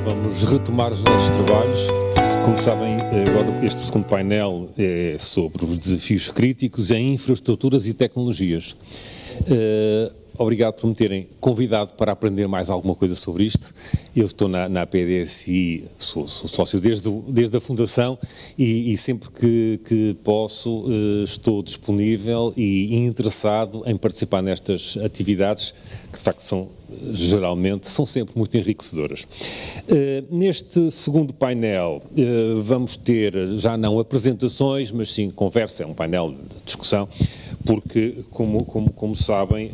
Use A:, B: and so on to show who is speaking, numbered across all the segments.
A: vamos retomar os nossos trabalhos. Como sabem, agora este segundo painel é sobre os desafios críticos em infraestruturas e tecnologias. Obrigado por me terem convidado para aprender mais alguma coisa sobre isto. Eu estou na PDSI, sou sócio desde a fundação e sempre que posso estou disponível e interessado em participar nestas atividades que de facto geralmente são sempre muito enriquecedoras. Neste segundo painel vamos ter já não apresentações, mas sim conversa, é um painel de discussão, porque como sabem,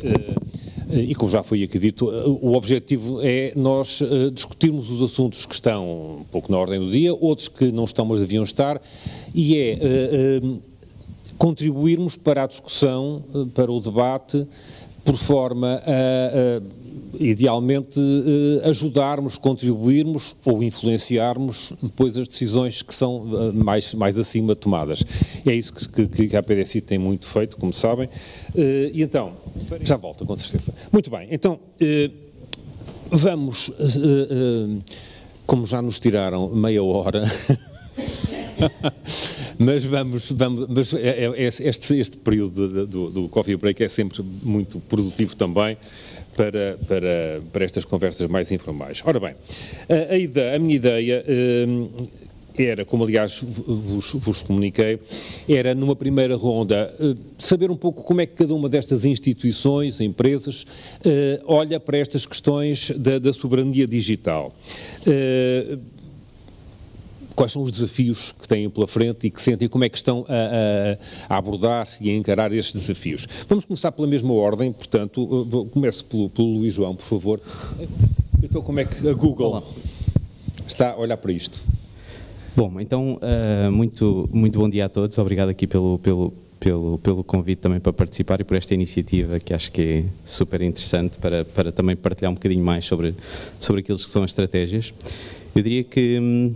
A: e como já foi aqui dito, o objetivo é nós discutirmos os assuntos que estão um pouco na ordem do dia, outros que não estão, mas deviam estar, e é contribuirmos para a discussão, para o debate, por forma a idealmente ajudarmos, contribuirmos ou influenciarmos depois as decisões que são mais acima tomadas. É isso que a PDSI tem muito feito, como sabem. E então, já volto com certeza. Muito bem, então vamos, como já nos tiraram meia hora, mas este período do coffee break é sempre muito produtivo também para estas conversas mais informais. Ora bem, a minha ideia era, como aliás vos comuniquei, era numa primeira ronda saber um pouco como é que cada uma destas instituições, empresas, olha para estas questões da soberania digital. Quais são os desafios que têm pela frente e que sentem, e como é que estão a abordar e a encarar estes desafios. Vamos começar pela mesma ordem, portanto, começo pelo Luís João, por favor. Então, como é que a Google está a olhar para isto?
B: Bom, então, muito bom dia a todos, obrigado aqui pelo convite também para participar e por esta iniciativa que acho que é super interessante para também partilhar um bocadinho mais sobre aquilo que são as estratégias. Eu diria que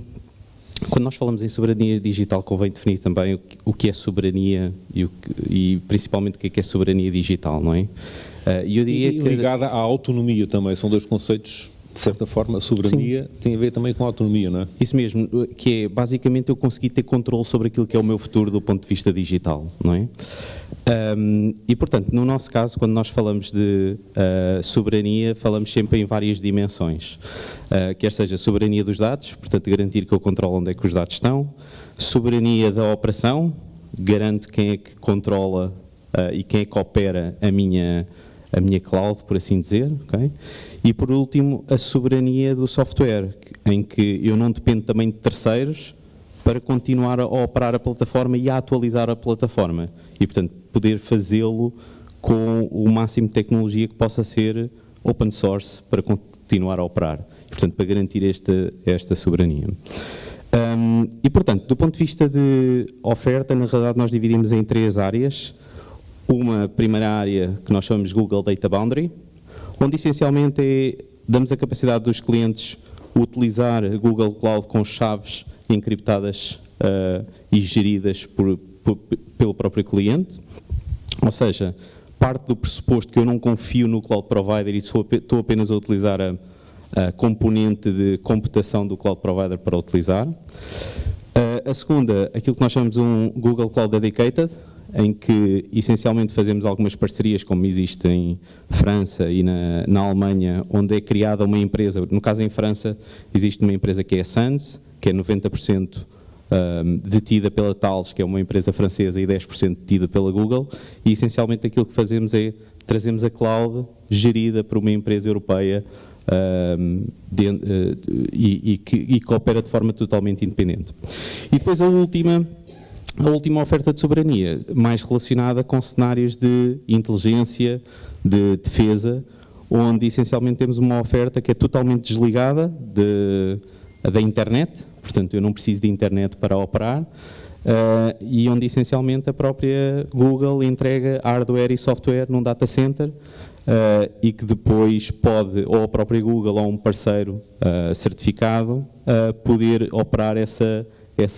B: quando nós falamos em soberania digital, convém definir também o que é soberania e principalmente o que é soberania digital, não é? E eu diria que
A: ligada à autonomia também, são dois conceitos, de certa forma. A soberania tem a ver também com a autonomia, não é?
B: Isso mesmo, que é basicamente eu conseguir ter controle sobre aquilo que é o meu futuro do ponto de vista digital, não é? E portanto, no nosso caso, quando nós falamos de soberania, falamos sempre em várias dimensões. Quer seja soberania dos dados, portanto garantir que eu controlo onde é que os dados estão, soberania da operação, garanto quem é que controla e quem é que opera a minha cloud, por assim dizer, ok? E por último, a soberania do software, em que eu não dependo também de terceiros para continuar a operar a plataforma e a atualizar a plataforma. E, portanto, poder fazê-lo com o máximo de tecnologia que possa ser open source para continuar a operar. E, portanto, para garantir esta soberania. E, portanto, do ponto de vista de oferta, na realidade nós dividimos em três áreas. Uma primeira área que nós chamamos Google Data Boundary, onde essencialmente damos a capacidade dos clientes utilizar a Google Cloud com chaves encriptadas e geridas pelo próprio cliente. Ou seja, parte do pressuposto que eu não confio no Cloud Provider e estou apenas a utilizar a componente de computação do Cloud Provider para utilizar. A segunda, aquilo que nós chamamos de um Google Cloud Dedicated, em que essencialmente fazemos algumas parcerias, como existe em França e na Alemanha, onde é criada uma empresa. No caso em França existe uma empresa que é a Sans, que é 90% detida pela Thales, que é uma empresa francesa, e 10% detida pela Google, e essencialmente aquilo que fazemos é trazemos a cloud gerida por uma empresa europeia e que opera de forma totalmente independente. E depois a última oferta de soberania, mais relacionada com cenários de inteligência, de defesa, onde essencialmente temos uma oferta que é totalmente desligada da internet, portanto eu não preciso de internet para operar, e onde essencialmente a própria Google entrega hardware e software num data center e que depois pode, ou a própria Google ou um parceiro certificado, poder operar essa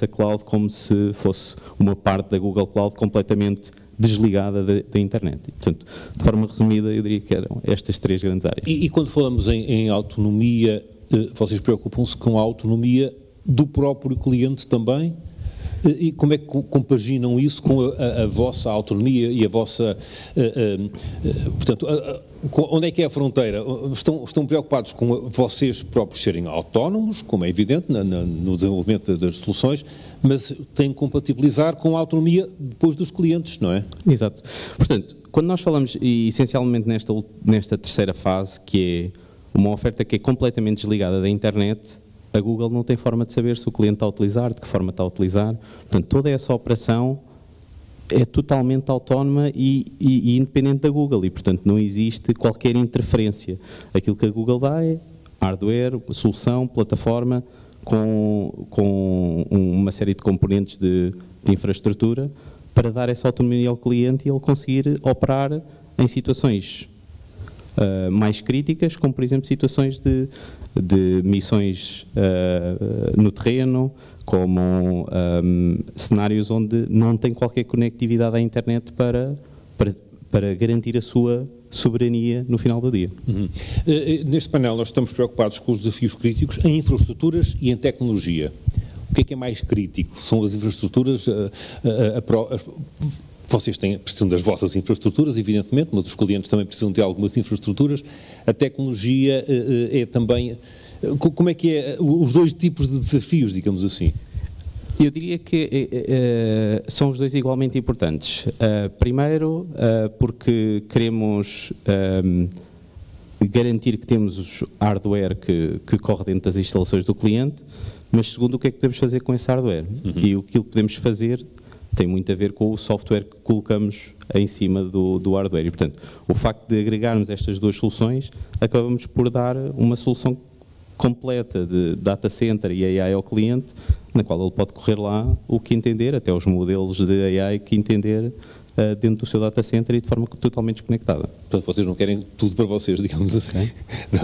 B: cloud como se fosse uma parte da Google Cloud completamente desligada da internet. E, portanto, de forma resumida, eu diria que eram estas três grandes áreas.
A: E quando falamos em autonomia, vocês preocupam-se com a autonomia do próprio cliente também? E como é que compaginam isso com a vossa autonomia e a vossa... portanto, onde é que é a fronteira? Estão preocupados com vocês próprios serem autónomos, como é evidente, no desenvolvimento das soluções, mas têm que compatibilizar com a autonomia depois dos clientes, não é?
B: Exato. Portanto, quando nós falamos, e essencialmente nesta terceira fase, que é uma oferta que é completamente desligada da internet, a Google não tem forma de saber se o cliente está a utilizar, de que forma está a utilizar. Portanto, toda essa operação é totalmente autónoma e independente da Google e, portanto, não existe qualquer interferência. Aquilo que a Google dá é hardware, solução, plataforma, com uma série de componentes de infraestrutura para dar essa autonomia ao cliente e ele conseguir operar em situações mais críticas, como, por exemplo, situações de missões no terreno, como cenários onde não tem qualquer conectividade à internet para garantir a sua soberania no final do dia.
A: Neste painel nós estamos preocupados com os desafios críticos em infraestruturas e em tecnologia. O que é mais crítico? São as infraestruturas, vocês precisam das vossas infraestruturas, evidentemente, mas os clientes também precisam de algumas infraestruturas. A tecnologia é também... Como é que é os dois tipos de desafios, digamos assim?
B: Eu diria que são os dois igualmente importantes. Primeiro, porque queremos garantir que temos o hardware que corre dentro das instalações do cliente, mas segundo, o que é que podemos fazer com esse hardware? E aquilo que podemos fazer tem muito a ver com o software que colocamos em cima do hardware. E, portanto, o facto de agregarmos estas duas soluções, acabamos por dar uma solução completa de data center e AI ao cliente, na qual ele pode correr lá o que entender, até os modelos de AI que entender dentro do seu data center e de forma totalmente desconectada.
A: Portanto, vocês não querem tudo para vocês, digamos assim.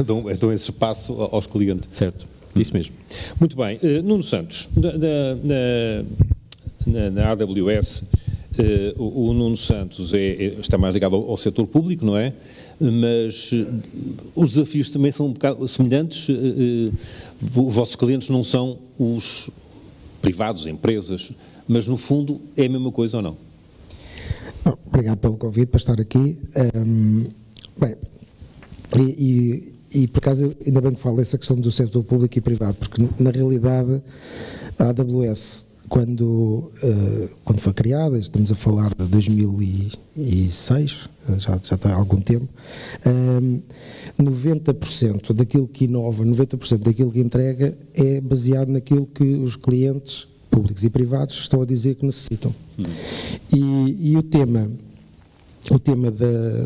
A: Dão esse espaço aos clientes.
B: Certo, isso mesmo.
A: Muito bem. Nuno Santos, na AWS, o Nuno Santos está mais ligado ao setor público, não é? Mas os desafios também são um bocado semelhantes. Os vossos clientes não são os privados, empresas, mas no fundo é a mesma coisa ou não?
C: Obrigado pelo convite para estar aqui. Bem, e por acaso ainda bem que falo essa questão do setor público e privado, porque na realidade a AWS, quando foi criada, estamos a falar de 2006, já está há algum tempo, 90% daquilo que inova, 90% daquilo que entrega é baseado naquilo que os clientes públicos e privados estão a dizer que necessitam. E o tema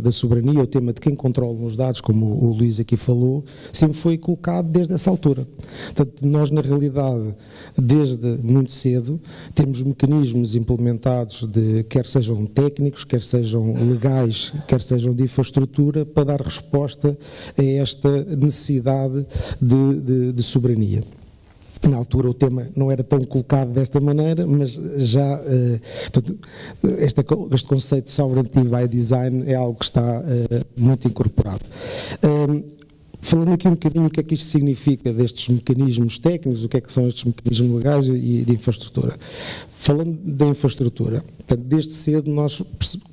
C: da soberania, o tema de quem controla os dados, como o Luís aqui falou, sempre foi colocado desde essa altura. Portanto, nós na realidade, desde muito cedo, temos mecanismos implementados quer sejam técnicos, quer sejam legais, quer sejam de infraestrutura, para dar resposta a esta necessidade de soberania. Na altura o tema não era tão colocado desta maneira, mas já este conceito de Sovereignty by Design é algo que está muito incorporado. Falando aqui um bocadinho o que é que isto significa destes mecanismos técnicos, o que é que são estes mecanismos legais e de infraestrutura. Falando da infraestrutura, portanto, desde cedo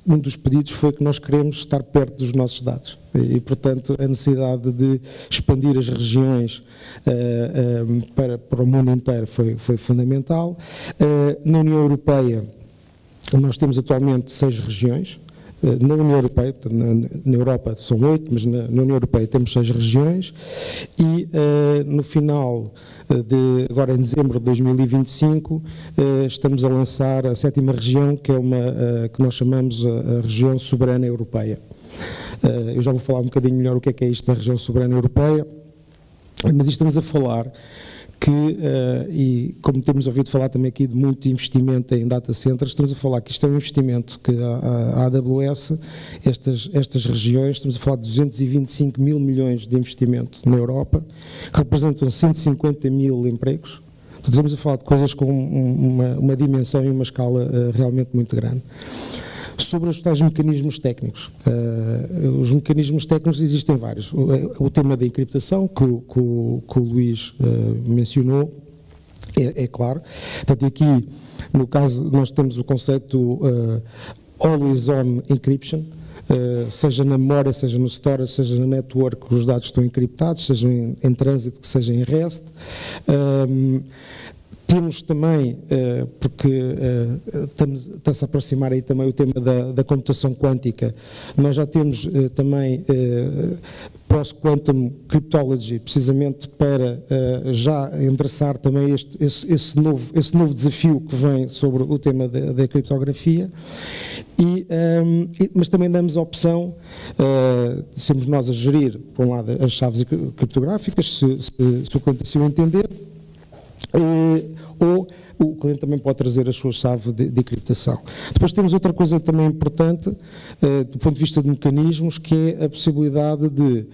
C: um dos pedidos foi que nós queremos estar perto dos nossos dados e, portanto, a necessidade de expandir as regiões para o mundo inteiro foi fundamental. Na União Europeia, nós temos atualmente 6 regiões. Na União Europeia, portanto, na Europa são 8, mas na União Europeia temos 6 regiões e no final agora em dezembro de 2025, estamos a lançar a 7ª região, que é que nós chamamos a região soberana europeia. Eu já vou falar um bocadinho melhor o que é isto da região soberana europeia, mas estamos a falar que, e como temos ouvido falar também aqui de muito investimento em data centers, estamos a falar que isto é um investimento que a AWS, estas regiões, estamos a falar de 225 mil milhões de investimento na Europa, que representam 150 mil empregos. Então, estamos a falar de coisas com uma dimensão e uma escala realmente muito grande. Sobre os tais mecanismos técnicos. Os mecanismos técnicos existem vários. O tema da encriptação, que o Luís mencionou, é claro. Portanto, aqui, no caso, nós temos o conceito Always On Encryption, seja na memória, seja no storage, seja na network, os dados estão encriptados, seja em trânsito, seja em REST. Temos também, porque está-se a aproximar aí também o tema da computação quântica, nós já temos também Post-Quantum Cryptology, precisamente para já endereçar também esse novo desafio que vem sobre o tema da criptografia. Mas também damos a opção, somos nós a gerir, por um lado, as chaves criptográficas, se o cliente assim o entender, ou o cliente também pode trazer a sua chave de encriptação. Depois temos outra coisa também importante, do ponto de vista de mecanismos, que é a possibilidade de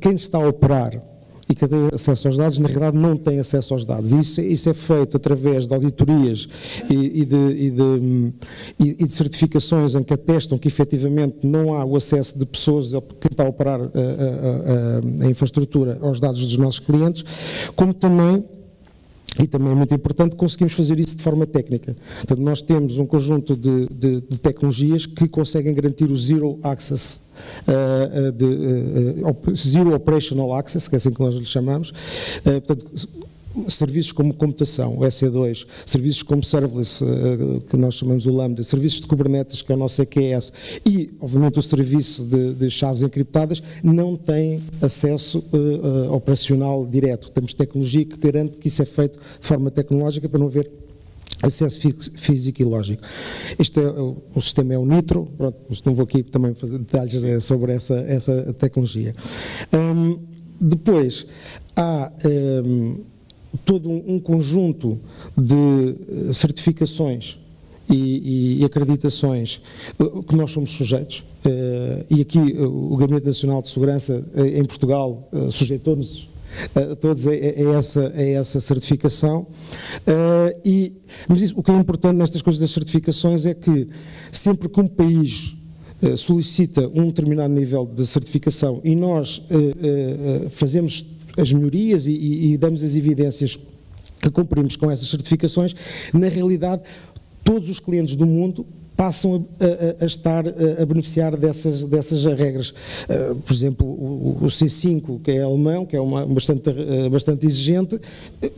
C: quem está a operar e que tem acesso aos dados, na realidade não tem acesso aos dados. Isso é feito através de auditorias e de certificações em que atestam que efetivamente não há o acesso de pessoas, quem está a operar a infraestrutura, aos dados dos nossos clientes, como também, e também é muito importante, conseguimos fazer isso de forma técnica. Portanto, nós temos um conjunto de tecnologias que conseguem garantir o Zero Access, Zero Operational Access, que é assim que nós lhe chamamos. Portanto, serviços como computação, o EC2, serviços como serverless, que nós chamamos o Lambda, serviços de Kubernetes, que é o nosso EKS, e, obviamente, o serviço de chaves encriptadas, não têm acesso operacional direto. Temos tecnologia que garante que isso é feito de forma tecnológica para não haver acesso físico e lógico. O sistema é o Nitro, pronto, não vou aqui também fazer detalhes sobre essa tecnologia. Depois, há todo um conjunto de certificações e acreditações que nós somos sujeitos, e aqui o Gabinete Nacional de Segurança em Portugal sujeitou-nos todos a essa certificação, mas o que é importante nestas coisas das certificações é que sempre que um país solicita um determinado nível de certificação e nós fazemos as melhorias e damos as evidências que cumprimos com essas certificações, na realidade todos os clientes do mundo passam a estar a beneficiar dessas regras. Por exemplo, o C5, que é alemão, que é bastante exigente,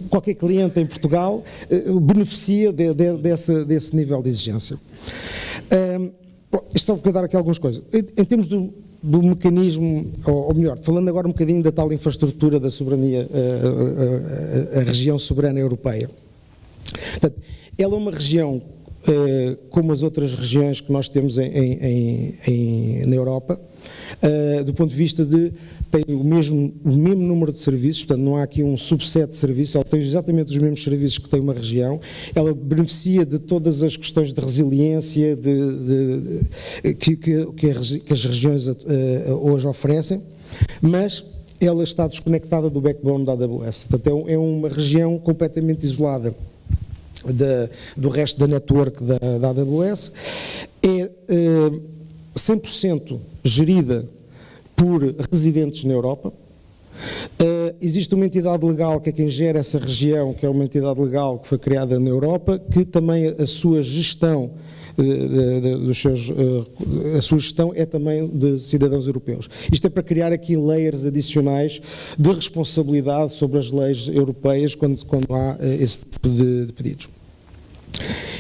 C: qualquer cliente em Portugal beneficia desse nível de exigência. Isto é para dar aqui algumas coisas. Em termos do mecanismo, ou melhor, falando agora um bocadinho da tal infraestrutura da soberania, a região soberana europeia. Portanto, ela é uma região como as outras regiões que nós temos na Europa, do ponto de vista de tem o mesmo número de serviços, portanto não há aqui um subset de serviços, ela tem exatamente os mesmos serviços que tem uma região, ela beneficia de todas as questões de resiliência que as regiões hoje oferecem, mas ela está desconectada do backbone da AWS, portanto é uma região completamente isolada do resto da network da AWS, é 100% gerida por residentes na Europa. Existe uma entidade legal que é quem gera essa região, que é uma entidade legal que foi criada na Europa, que também a sua gestão a sua gestão é também de cidadãos europeus. Isto é para criar aqui layers adicionais de responsabilidade sobre as leis europeias quando há esse tipo de pedidos.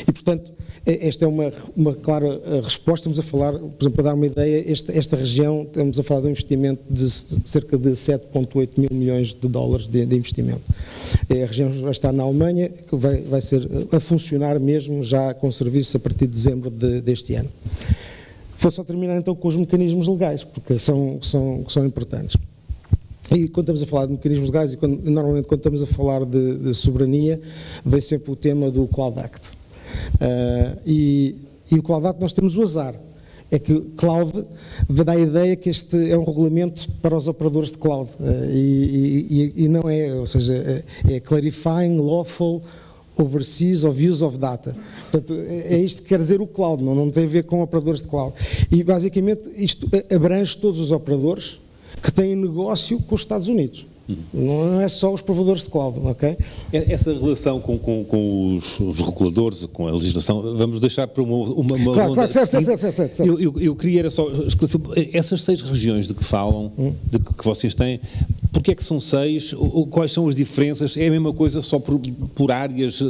C: E, portanto, esta é uma clara resposta. Estamos a falar, por exemplo, para dar uma ideia, esta região, estamos a falar de um investimento de cerca de 7,8 mil milhões de dólares de investimento. A região vai estar na Alemanha, que vai ser a funcionar mesmo já com serviços a partir de dezembro deste ano. Vou só terminar então com os mecanismos legais, porque são importantes. E quando estamos a falar de mecanismos legais, e normalmente quando estamos a falar de soberania, vem sempre o tema do Cloud Act. E o Cloud Act nós temos o azar, é que Cloud dá a ideia que este é um regulamento para os operadores de Cloud, e não é, ou seja, é Clarifying Lawful overseas of use of data. Portanto, é isto que quer dizer o cloud, não tem a ver com operadores de cloud. E basicamente isto abrange todos os operadores que têm negócio com os Estados Unidos. Não é só os provedores de cloud, ok?
A: Essa relação com os reguladores, com a legislação, vamos deixar para uma
C: claro, certo.
A: Eu queria era só esclarecer, essas 6 regiões de que falam, que vocês têm, porque é que são 6? Quais são as diferenças? É a mesma coisa só por áreas?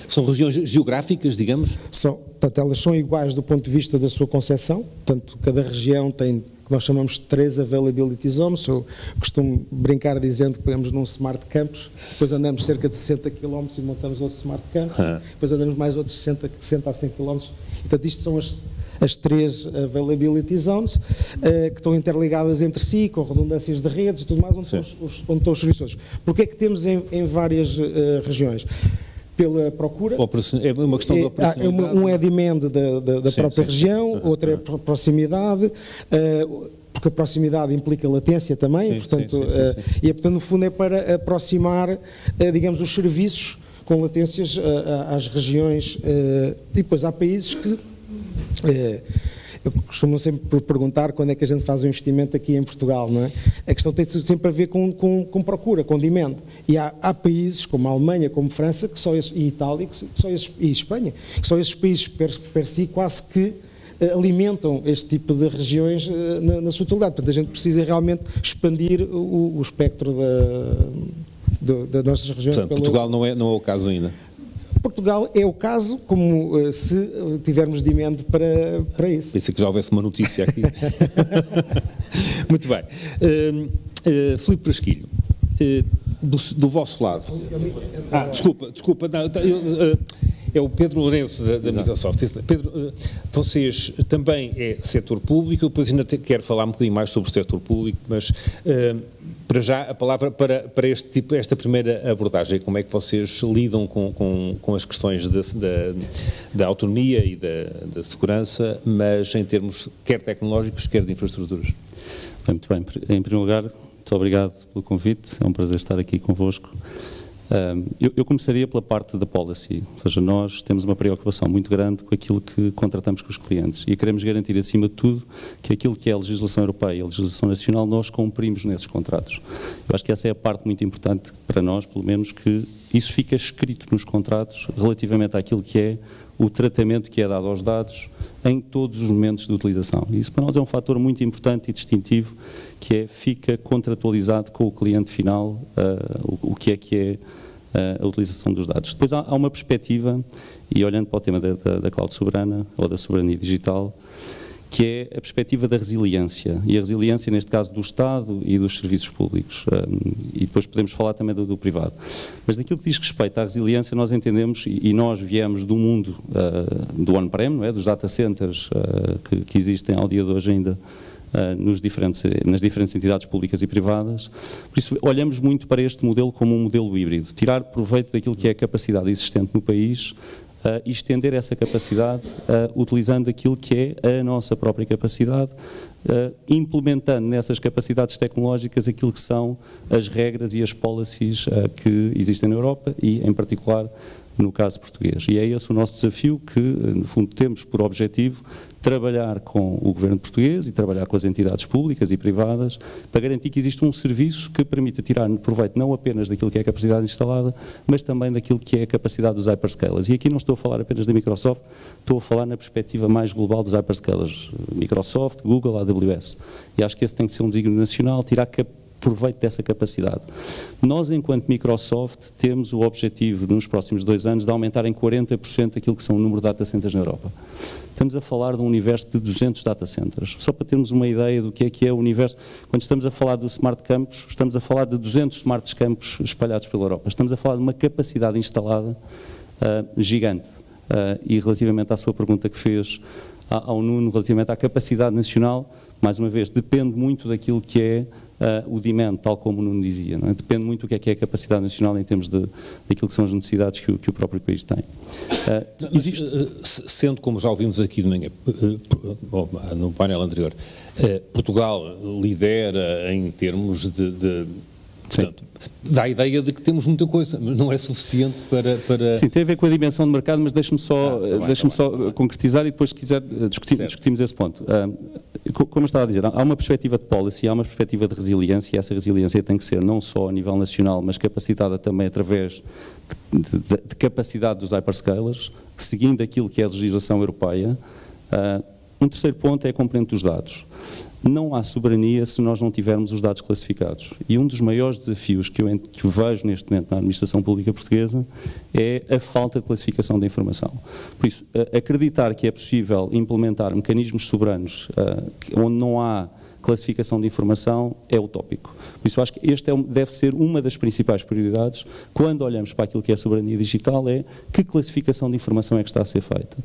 A: São regiões geográficas, digamos?
C: Portanto, elas são iguais do ponto de vista da sua concepção, portanto, cada região tem que nós chamamos de 3 availability zones. Eu costumo brincar dizendo que pegamos num smart campus, depois andamos cerca de 60 km e montamos outro smart campus, depois andamos mais outros 60 a 100 km. Portanto, isto são as 3 availability zones que estão interligadas entre si, com redundâncias de redes e tudo mais, onde estão os serviços. Porquê é que temos em várias regiões? Pela procura.
A: É uma questão de operacionalidade.
C: Um é demand da própria região, outra é proximidade, porque a proximidade implica latência também, portanto, no fundo é para aproximar, digamos, os serviços com latências às regiões, e depois há países que... Eu costumo sempre perguntar quando é que a gente faz um investimento aqui em Portugal, não é? A questão tem sempre a ver com procura, com demand. E há países como a Alemanha, como a França, e Itália, e Espanha, que são esses países per si quase que alimentam este tipo de regiões na sua totalidade. Portanto, a gente precisa realmente expandir o espectro das nossas regiões.
A: Portanto, Portugal não é o caso ainda.
C: Portugal é o caso, como se tivermos demand para isso.
A: Pensei que já houvesse uma notícia aqui. Muito bem. Filipe Frasquilho, do vosso lado... Desculpa. Não, é o Pedro Lourenço da Microsoft. Pedro, vocês também é setor público, eu depois ainda quero falar um bocadinho mais sobre o setor público, mas para já a palavra para esta primeira abordagem, como é que vocês lidam com as questões da autonomia e da segurança, mas em termos quer tecnológicos, quer de infraestruturas?
D: Muito bem. Em primeiro lugar, muito obrigado pelo convite, é um prazer estar aqui convosco. Eu começaria pela parte da policy, ou seja, nós temos uma preocupação muito grande com aquilo que contratamos com os clientes e queremos garantir, acima de tudo, que aquilo que é a legislação europeia e a legislação nacional nós cumprimos nesses contratos. Eu acho que essa é a parte muito importante para nós, pelo menos, que isso fica escrito nos contratos relativamente àquilo que é o tratamento que é dado aos dados em todos os momentos de utilização. E isso para nós é um fator muito importante e distintivo, que fica contratualizado com o cliente final o que é a utilização dos dados. Depois há uma perspectiva, e olhando para o tema da cloud soberana, ou da soberania digital, que é a perspectiva da resiliência, e a resiliência neste caso do Estado e dos serviços públicos, e depois podemos falar também do privado. Mas daquilo que diz respeito à resiliência, nós entendemos, e nós viemos do mundo do on-prem, não é? Dos data centers que existem ao dia de hoje ainda, nas diferentes entidades públicas e privadas. Por isso, olhamos muito para este modelo como um modelo híbrido, tirar proveito daquilo que é a capacidade existente no país e estender essa capacidade utilizando aquilo que é a nossa própria capacidade, implementando nessas capacidades tecnológicas aquilo que são as regras e as policies que existem na Europa e, em particular, no caso português. E é esse o nosso desafio que, no fundo, temos por objetivo trabalhar com o governo português e trabalhar com as entidades públicas e privadas para garantir que existe um serviço que permita tirar proveito não apenas daquilo que é a capacidade instalada, mas também daquilo que é a capacidade dos hyperscalers. E aqui não estou a falar apenas da Microsoft, estou a falar na perspectiva mais global dos hyperscalers, Microsoft, Google, AWS. E acho que esse tem que ser um desígnio nacional, tirar proveito dessa capacidade. Nós, enquanto Microsoft, temos o objetivo, nos próximos 2 anos, de aumentar em 40% aquilo que são o número de data centers na Europa. Estamos a falar de um universo de 200 data centers. Só para termos uma ideia do que é o universo, quando estamos a falar do Smart Campus, estamos a falar de 200 Smart Campus espalhados pela Europa. Estamos a falar de uma capacidade instalada gigante. E relativamente à sua pergunta que fez ao Nuno, relativamente à capacidade nacional, mais uma vez, depende muito daquilo que é o demand, tal como o Nuno dizia, não é? Depende muito do que é a capacidade nacional em termos daquilo que são as necessidades que o próprio país tem.
A: Sendo, como já ouvimos aqui de manhã, no painel anterior, Portugal lidera em termos de Portanto, dá a ideia de que temos muita coisa, mas não é suficiente para...
D: Sim, tem a ver com a dimensão do mercado, mas deixe-me só, concretizar e depois, se quiser, discutimos esse ponto. Como eu estava a dizer, há uma perspectiva de policy, há uma perspectiva de resiliência, e essa resiliência tem que ser não só a nível nacional, mas capacitada também através de capacidade dos hyperscalers, seguindo aquilo que é a legislação europeia. Um terceiro ponto é a componente dos dados. Não há soberania se nós não tivermos os dados classificados. E um dos maiores desafios que eu vejo neste momento na administração pública portuguesa é a falta de classificação da informação. Por isso, acreditar que é possível implementar mecanismos soberanos onde não há classificação de informação é utópico. Por isso, acho que deve ser uma das principais prioridades quando olhamos para aquilo que é a soberania digital, é que classificação de informação é que está a ser feita.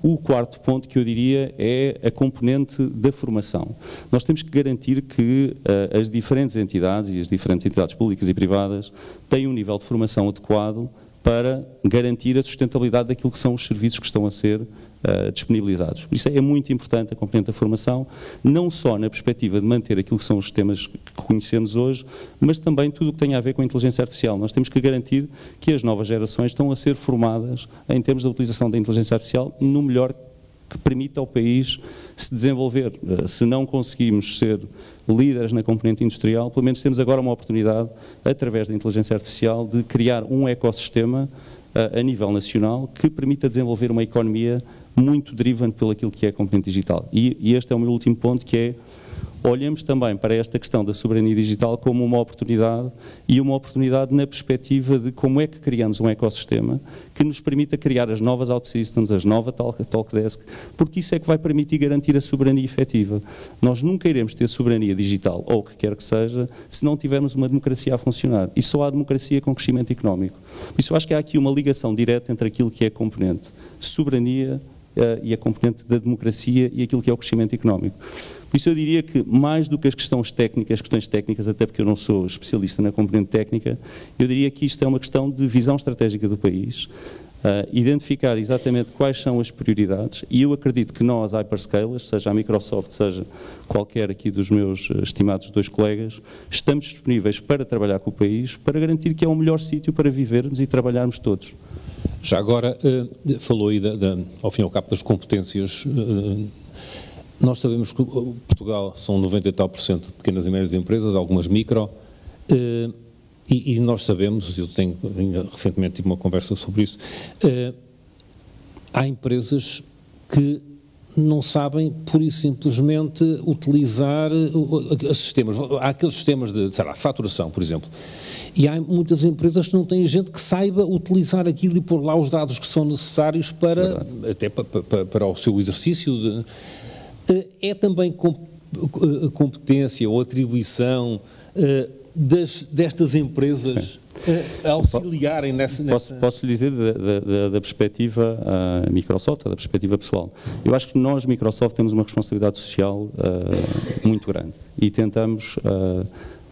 D: O quarto ponto que eu diria é a componente da formação. Nós temos que garantir que as diferentes entidades e as diferentes entidades públicas e privadas têm um nível de formação adequado para garantir a sustentabilidade daquilo que são os serviços que estão a ser disponibilizados. Por isso é muito importante a componente da formação, não só na perspectiva de manter aquilo que são os sistemas que conhecemos hoje, mas também tudo o que tem a ver com a inteligência artificial. Nós temos que garantir que as novas gerações estão a ser formadas em termos da utilização da inteligência artificial no melhor que permita ao país se desenvolver. Se não conseguimos ser líderes na componente industrial, pelo menos temos agora uma oportunidade, através da inteligência artificial, de criar um ecossistema a nível nacional que permita desenvolver uma economia muito derivante pelo aquilo que é a componente digital. E este é o meu último ponto, que é, olhamos também para esta questão da soberania digital como uma oportunidade, e uma oportunidade na perspectiva de como é que criamos um ecossistema que nos permita criar as novas OutSystems, as novas Talkdesk, porque isso é que vai permitir garantir a soberania efetiva. Nós nunca iremos ter soberania digital, ou o que quer que seja, se não tivermos uma democracia a funcionar. E só há democracia com crescimento económico. Por isso, eu acho que há aqui uma ligação direta entre aquilo que é a componente soberania e a componente da democracia e aquilo que é o crescimento económico. Por isso eu diria que, mais do que as questões técnicas, até porque eu não sou especialista na componente técnica, eu diria que isto é uma questão de visão estratégica do país, identificar exatamente quais são as prioridades, e eu acredito que nós, hyperscalers, seja a Microsoft, seja qualquer aqui dos meus estimados 2 colegas, estamos disponíveis para trabalhar com o país, para garantir que é o melhor sítio para vivermos e trabalharmos todos.
A: Já agora, falou aí, ao fim e ao cabo, das competências. Nós sabemos que Portugal são 90 e tal % de pequenas e médias empresas, algumas micro, e nós sabemos, eu recentemente tive uma conversa sobre isso, há empresas que não sabem, pura e simplesmente, utilizar os sistemas. Há aqueles sistemas de, sei lá, faturação, por exemplo. E há muitas empresas que não têm gente que saiba utilizar aquilo e pôr lá os dados que são necessários para, até para o seu exercício. É também competência ou atribuição destas empresas auxiliarem nessa...
D: Posso lhe dizer da perspectiva Microsoft, da perspectiva pessoal. Eu acho que nós, Microsoft, temos uma responsabilidade social muito grande e tentamos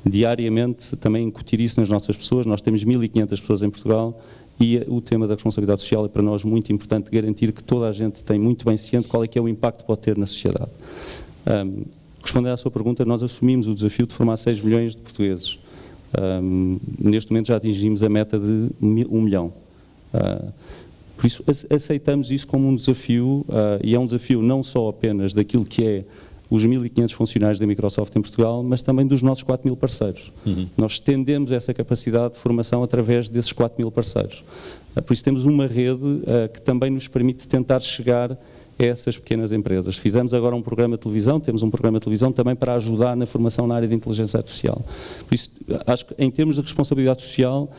D: diariamente também incutir isso nas nossas pessoas. Nós temos 1.500 pessoas em Portugal e o tema da responsabilidade social é para nós muito importante, garantir que toda a gente tem muito bem ciente qual é que é o impacto que pode ter na sociedade. Respondendo à sua pergunta, nós assumimos o desafio de formar 6 milhões de portugueses. Neste momento já atingimos a meta de 1 milhão. Por isso aceitamos isso como um desafio, e é um desafio não só apenas daquilo que é os 1.500 funcionários da Microsoft em Portugal, mas também dos nossos 4.000 parceiros. Nós estendemos essa capacidade de formação através desses 4.000 parceiros. Por isso temos uma rede que também nos permite tentar chegar a essas pequenas empresas. Fizemos agora um programa de televisão, temos um programa de televisão também para ajudar na formação na área de inteligência artificial. Por isso, acho que em termos de responsabilidade social,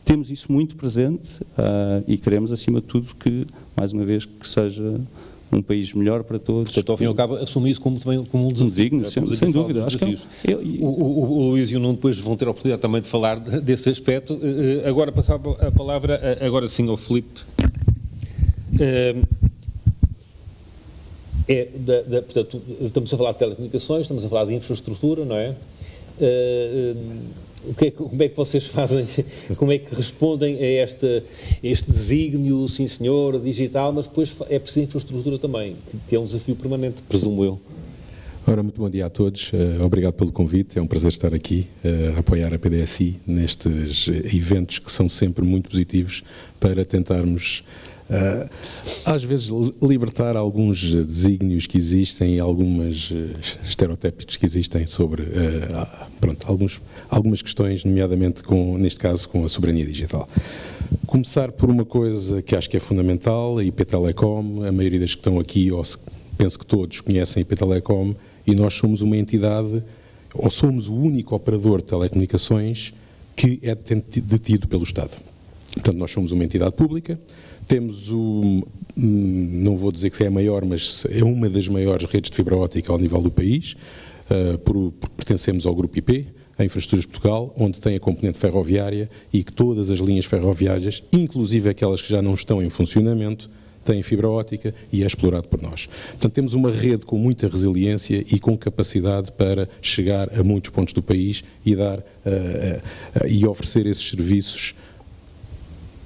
D: temos isso muito presente e queremos, acima de tudo, que, mais uma vez, que seja um país melhor para todos.
A: Portanto, ao fim e ao cabo, assumir isso como um desafio.
D: Sem dúvida. Acho que
A: o Luís e o Nuno depois vão ter a oportunidade também de falar desse aspecto. Agora, passar a palavra, agora sim, ao Filipe. Portanto, estamos a falar de telecomunicações, estamos a falar de infraestrutura, não é? Como é que vocês fazem, como é que respondem a este desígnio, sim senhor, digital, mas depois é preciso infraestrutura também, que é um desafio permanente, presumo eu.
E: Ora, muito bom dia a todos. Obrigado pelo convite. É um prazer estar aqui a apoiar a PDSI nestes eventos que são sempre muito positivos para tentarmos, às vezes, libertar alguns desígnios que existem, algumas estereótipos que existem sobre algumas questões, nomeadamente, neste caso, com a soberania digital. Começar por uma coisa que acho que é fundamental, a IP Telecom. A maioria das que estão aqui, penso que todos conhecem a IP Telecom, e nós somos uma entidade, ou somos o único operador de telecomunicações que é detido pelo Estado. Portanto, nós somos uma entidade pública, temos não vou dizer que é a maior, mas é uma das maiores redes de fibra óptica ao nível do país, porque pertencemos ao Grupo IP, a Infraestruturas de Portugal, onde tem a componente ferroviária e que todas as linhas ferroviárias, inclusive aquelas que já não estão em funcionamento, têm fibra óptica e é explorado por nós. Portanto, temos uma rede com muita resiliência e com capacidade para chegar a muitos pontos do país e e oferecer esses serviços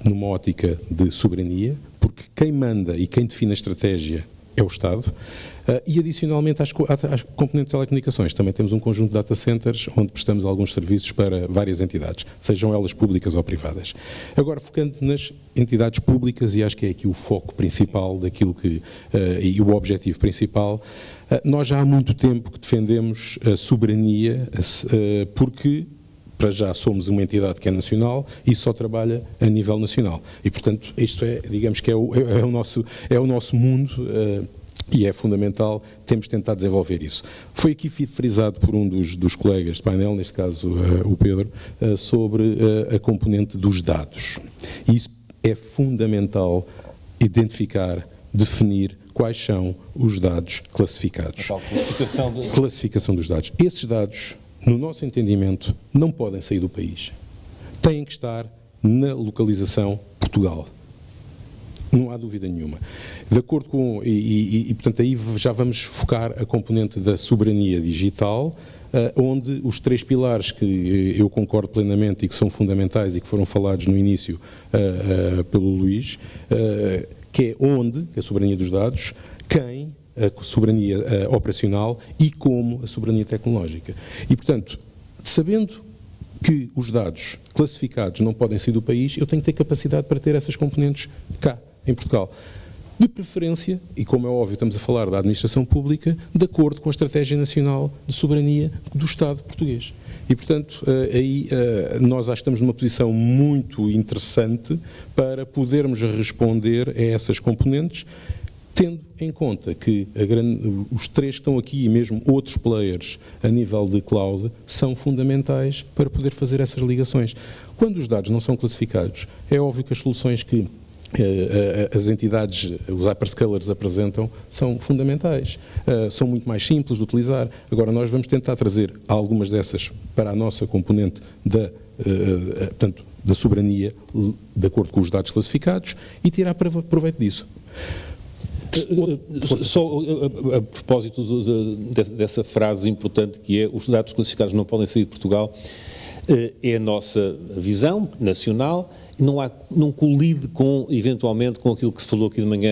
E: numa ótica de soberania, porque quem manda e quem define a estratégia é o Estado. E, adicionalmente, às componentes de telecomunicações, também temos um conjunto de data centers onde prestamos alguns serviços para várias entidades, sejam elas públicas ou privadas. Agora, focando nas entidades públicas, e acho que é aqui o foco principal daquilo e o objetivo principal, nós já há muito tempo que defendemos a soberania, porque para já somos uma entidade que é nacional e só trabalha a nível nacional. E, portanto, isto digamos que é o nosso mundo, e é fundamental, temos tentado desenvolver isso. Foi aqui frisado por um dos colegas de painel, neste caso o Pedro, sobre a componente dos dados. E isso é fundamental identificar, definir quais são os dados classificados. Classificação dos dados. Esses dados, no nosso entendimento, não podem sair do país. Têm que estar na localização Portugal. Não há dúvida nenhuma. De acordo com... portanto, aí já vamos focar a componente da soberania digital, onde os três pilares que eu concordo plenamente e que são fundamentais e que foram falados no início pelo Luís, que é a soberania dos dados, a soberania operacional e como a soberania tecnológica. E, portanto, sabendo que os dados classificados não podem sair do país, eu tenho que ter capacidade para ter essas componentes cá, em Portugal. De preferência, e como é óbvio estamos a falar da administração pública, de acordo com a Estratégia Nacional de Soberania do Estado português. E, portanto, aí nós acho que estamos numa posição muito interessante para podermos responder a essas componentes, tendo em conta que os três que estão aqui e mesmo outros players a nível de cloud são fundamentais para poder fazer essas ligações. Quando os dados não são classificados, é óbvio que as soluções que as entidades, os hyperscalers apresentam são fundamentais, são muito mais simples de utilizar. Agora nós vamos tentar trazer algumas dessas para a nossa componente da soberania, de acordo com os dados classificados, e tirar proveito disso.
A: Só a propósito dessa frase importante que é: os dados classificados não podem sair de Portugal, é a nossa visão nacional, não colide eventualmente com aquilo que se falou aqui de manhã,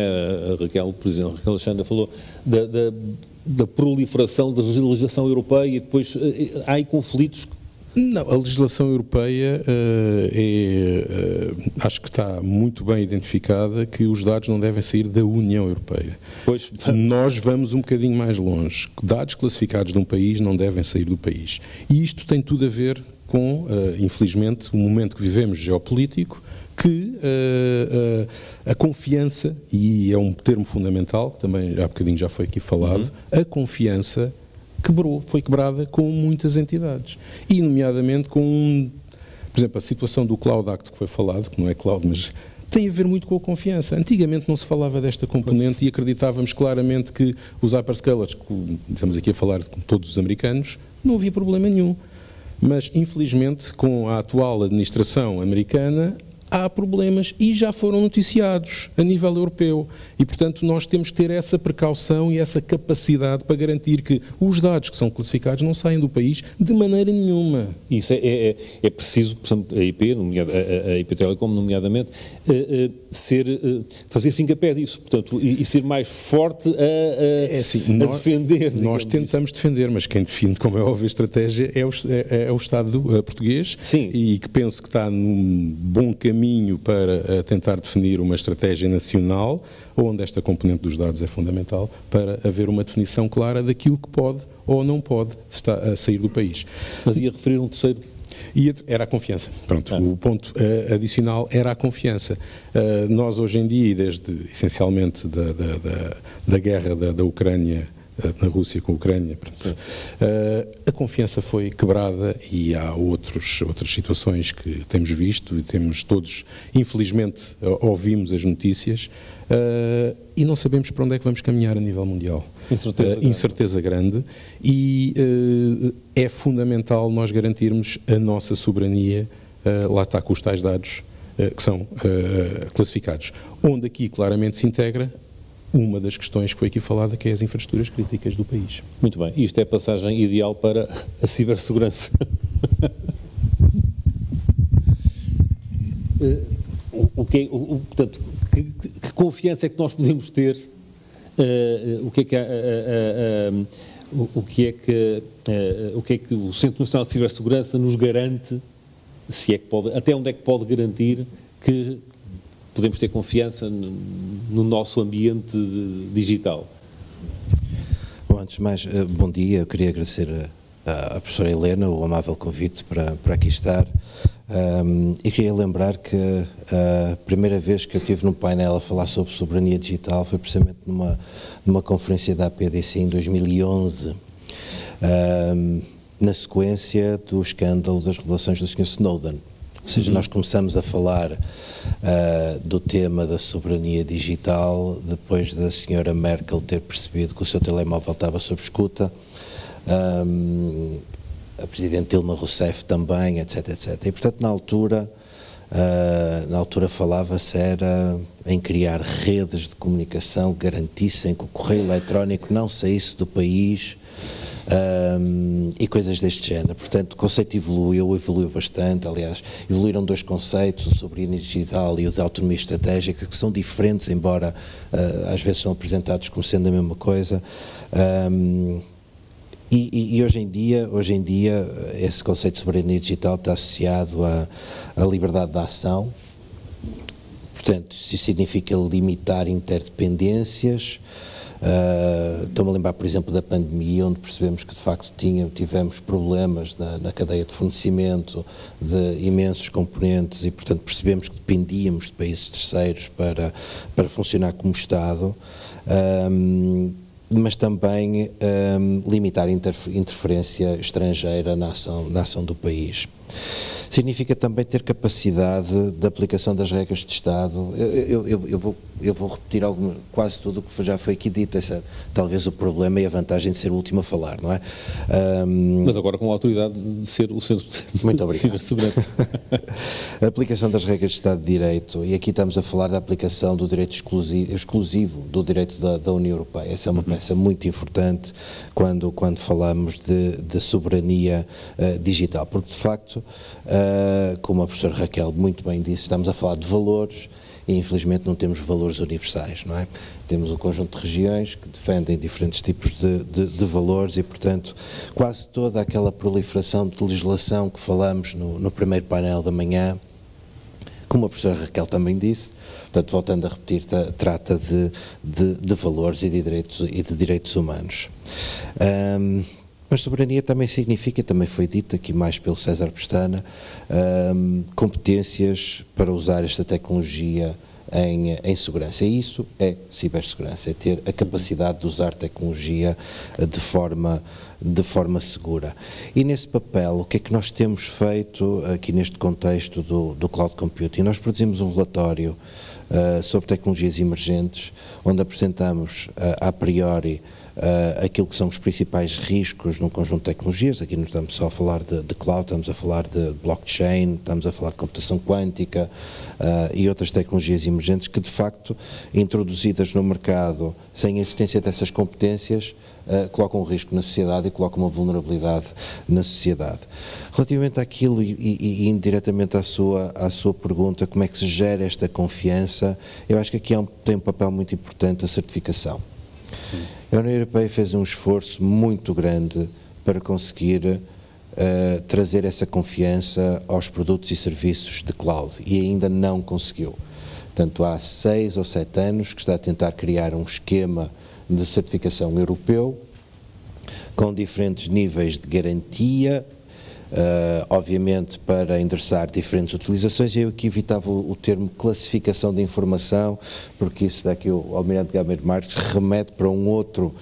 A: a Raquel, por exemplo, a Raquel Alexandra falou da proliferação da legislação europeia, e depois há aí conflitos.
E: Não, a legislação europeia acho que está muito bem identificada, que os dados não devem sair da União Europeia.
A: Pois.
E: Nós vamos um bocadinho mais longe. Dados classificados de um país não devem sair do país. E isto tem tudo a ver com, infelizmente, o momento que vivemos geopolítico, que a confiança, e é um termo fundamental, também há bocadinho já foi aqui falado, a confiança foi quebrada com muitas entidades. E, nomeadamente, por exemplo, a situação do Cloud Act que foi falado, que não é cloud, mas tem a ver muito com a confiança. Antigamente não se falava desta componente e acreditávamos claramente que os hyperscalers, que estamos aqui a falar com todos os americanos, não havia problema nenhum. Mas, infelizmente, com a atual administração americana, há problemas e já foram noticiados a nível europeu. E, portanto, nós temos que ter essa precaução e essa capacidade para garantir que os dados que são classificados não saem do país de maneira nenhuma.
A: Isso é preciso, portanto, a IP, a IP Telecom, nomeadamente, fazer fincapé disso, portanto, e ser mais forte a defender.
E: Nós tentamos defender, mas quem define, como é óbvio, a estratégia é o Estado português.
A: Sim.
E: E que penso que está num bom caminho para tentar definir uma estratégia nacional, onde esta componente dos dados é fundamental para haver uma definição clara daquilo que pode ou não pode sair do país.
A: Mas ia referir um terceiro?
E: Era a confiança. Pronto, o ponto adicional era a confiança. Nós hoje em dia, e desde essencialmente da guerra da Ucrânia, na Rússia com a Ucrânia, a confiança foi quebrada e há outras situações que temos visto e temos todos, infelizmente, ouvimos as notícias e não sabemos para onde é que vamos caminhar a nível mundial. Incerteza grande e é fundamental nós garantirmos a nossa soberania, lá está, com os tais dados que são classificados, onde aqui claramente se integra uma das questões que foi aqui falada, que é as infraestruturas críticas do país.
A: Muito bem, isto é a passagem ideal para a cibersegurança. Portanto, que confiança é que nós podemos ter? O que é que o Centro Nacional de Cibersegurança nos garante, se é que pode, até onde é que pode garantir que podemos ter confiança no nosso ambiente digital?
F: Bom, antes de mais, bom dia. Eu queria agradecer à professora Helena o amável convite para aqui estar. E queria lembrar que a primeira vez que eu estive no painel a falar sobre soberania digital foi precisamente numa conferência da APDC em 2011, na sequência do escândalo das revelações do Sr. Snowden. Ou seja, nós começamos a falar do tema da soberania digital depois da senhora Merkel ter percebido que o seu telemóvel estava sob escuta, a Presidente Dilma Rousseff também, etc, etc. E, portanto, na altura falava-se em criar redes de comunicação que garantissem que o correio eletrónico não saísse do país, e coisas deste género. Portanto, o conceito evoluiu bastante. Aliás, evoluíram dois conceitos, o soberania digital e o de autonomia estratégica, que são diferentes, embora às vezes são apresentados como sendo a mesma coisa. E hoje em dia esse conceito de soberania digital está associado à liberdade de ação. Portanto, isso significa limitar interdependências. Estou-me a lembrar, por exemplo, da pandemia, onde percebemos que de facto tivemos problemas na cadeia de fornecimento de imensos componentes e, portanto, percebemos que dependíamos de países terceiros para funcionar como Estado, mas também limitar a interferência estrangeira na ação do país. Significa também ter capacidade de aplicação das regras de Estado. Eu vou repetir quase tudo o que já foi aqui dito. Esse é talvez o problema e a vantagem de ser o último a falar, não é?
A: Mas agora com a autoridade de ser o Centro de Cibersegurança.
F: A aplicação das regras de Estado de Direito, e aqui estamos a falar da aplicação do direito exclusivo do direito da União Europeia. Essa é uma peça muito importante quando falamos de soberania digital, porque de facto, como a professora Raquel muito bem disse, estamos a falar de valores e infelizmente não temos valores universais, não é? Temos um conjunto de regiões que defendem diferentes tipos de valores e, portanto, quase toda aquela proliferação de legislação que falamos no primeiro painel da manhã, como a professora Raquel também disse, portanto, voltando a repetir, trata de valores e de direitos humanos. Mas soberania também significa, também foi dito aqui mais pelo César Pestana, competências para usar esta tecnologia em segurança. E isso é cibersegurança, é ter a capacidade de usar tecnologia de forma segura. E nesse papel, o que é que nós temos feito aqui neste contexto do cloud computing? Nós produzimos um relatório sobre tecnologias emergentes, onde apresentamos a priori aquilo que são os principais riscos num conjunto de tecnologias. Aqui não estamos só a falar de cloud, estamos a falar de blockchain, estamos a falar de computação quântica e outras tecnologias emergentes que, de facto, introduzidas no mercado sem a existência dessas competências, colocam um risco na sociedade e colocam uma vulnerabilidade na sociedade. Relativamente àquilo e indiretamente à sua pergunta, como é que se gera esta confiança, eu acho que aqui tem um papel muito importante a certificação. A União Europeia fez um esforço muito grande para conseguir trazer essa confiança aos produtos e serviços de cloud e ainda não conseguiu. Portanto, há 6 ou 7 anos que está a tentar criar um esquema de certificação europeu com diferentes níveis de garantia, obviamente para endereçar diferentes utilizações. Eu aqui evitava o termo classificação de informação, porque isso daqui o Almirante Gameiro Marques remete para um outro,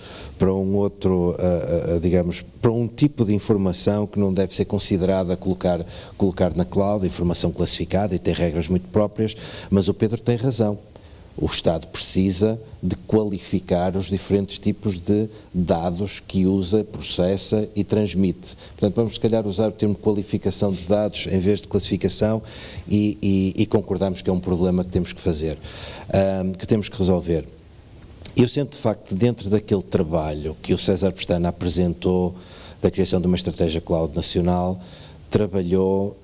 F: digamos, para um tipo de informação que não deve ser considerada colocar na cloud, informação classificada, e tem regras muito próprias, mas o Pedro tem razão. O Estado precisa de qualificar os diferentes tipos de dados que usa, processa e transmite. Portanto, vamos se calhar usar o termo qualificação de dados em vez de classificação e concordamos que é um problema que temos que fazer, que temos que resolver. Eu sinto de facto, dentro daquele trabalho que o César Pestana apresentou, da criação de uma estratégia cloud nacional, trabalhou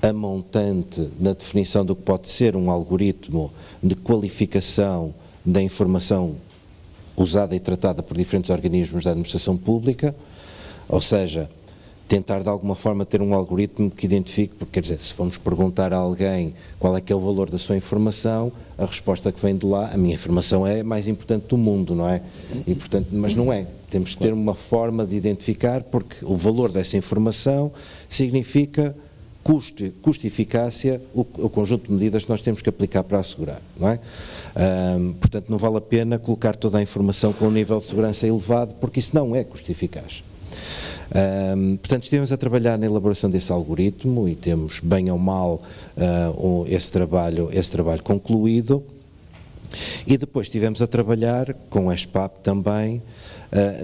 F: a montante na definição do que pode ser um algoritmo de qualificação da informação usada e tratada por diferentes organismos da administração pública, ou seja, tentar de alguma forma ter um algoritmo que identifique, porque quer dizer, se formos perguntar a alguém qual é que é o valor da sua informação, a resposta que vem de lá, a minha informação é a mais importante do mundo, não é? E, portanto, mas não é. Temos que ter uma forma de identificar, porque o valor dessa informação significa custo e eficácia, o conjunto de medidas que nós temos que aplicar para assegurar, não é? Portanto, não vale a pena colocar toda a informação com um nível de segurança elevado, porque isso não é custo eficaz. Portanto, estivemos a trabalhar na elaboração desse algoritmo e temos, bem ou mal, esse trabalho concluído, e depois estivemos a trabalhar com a SPAP também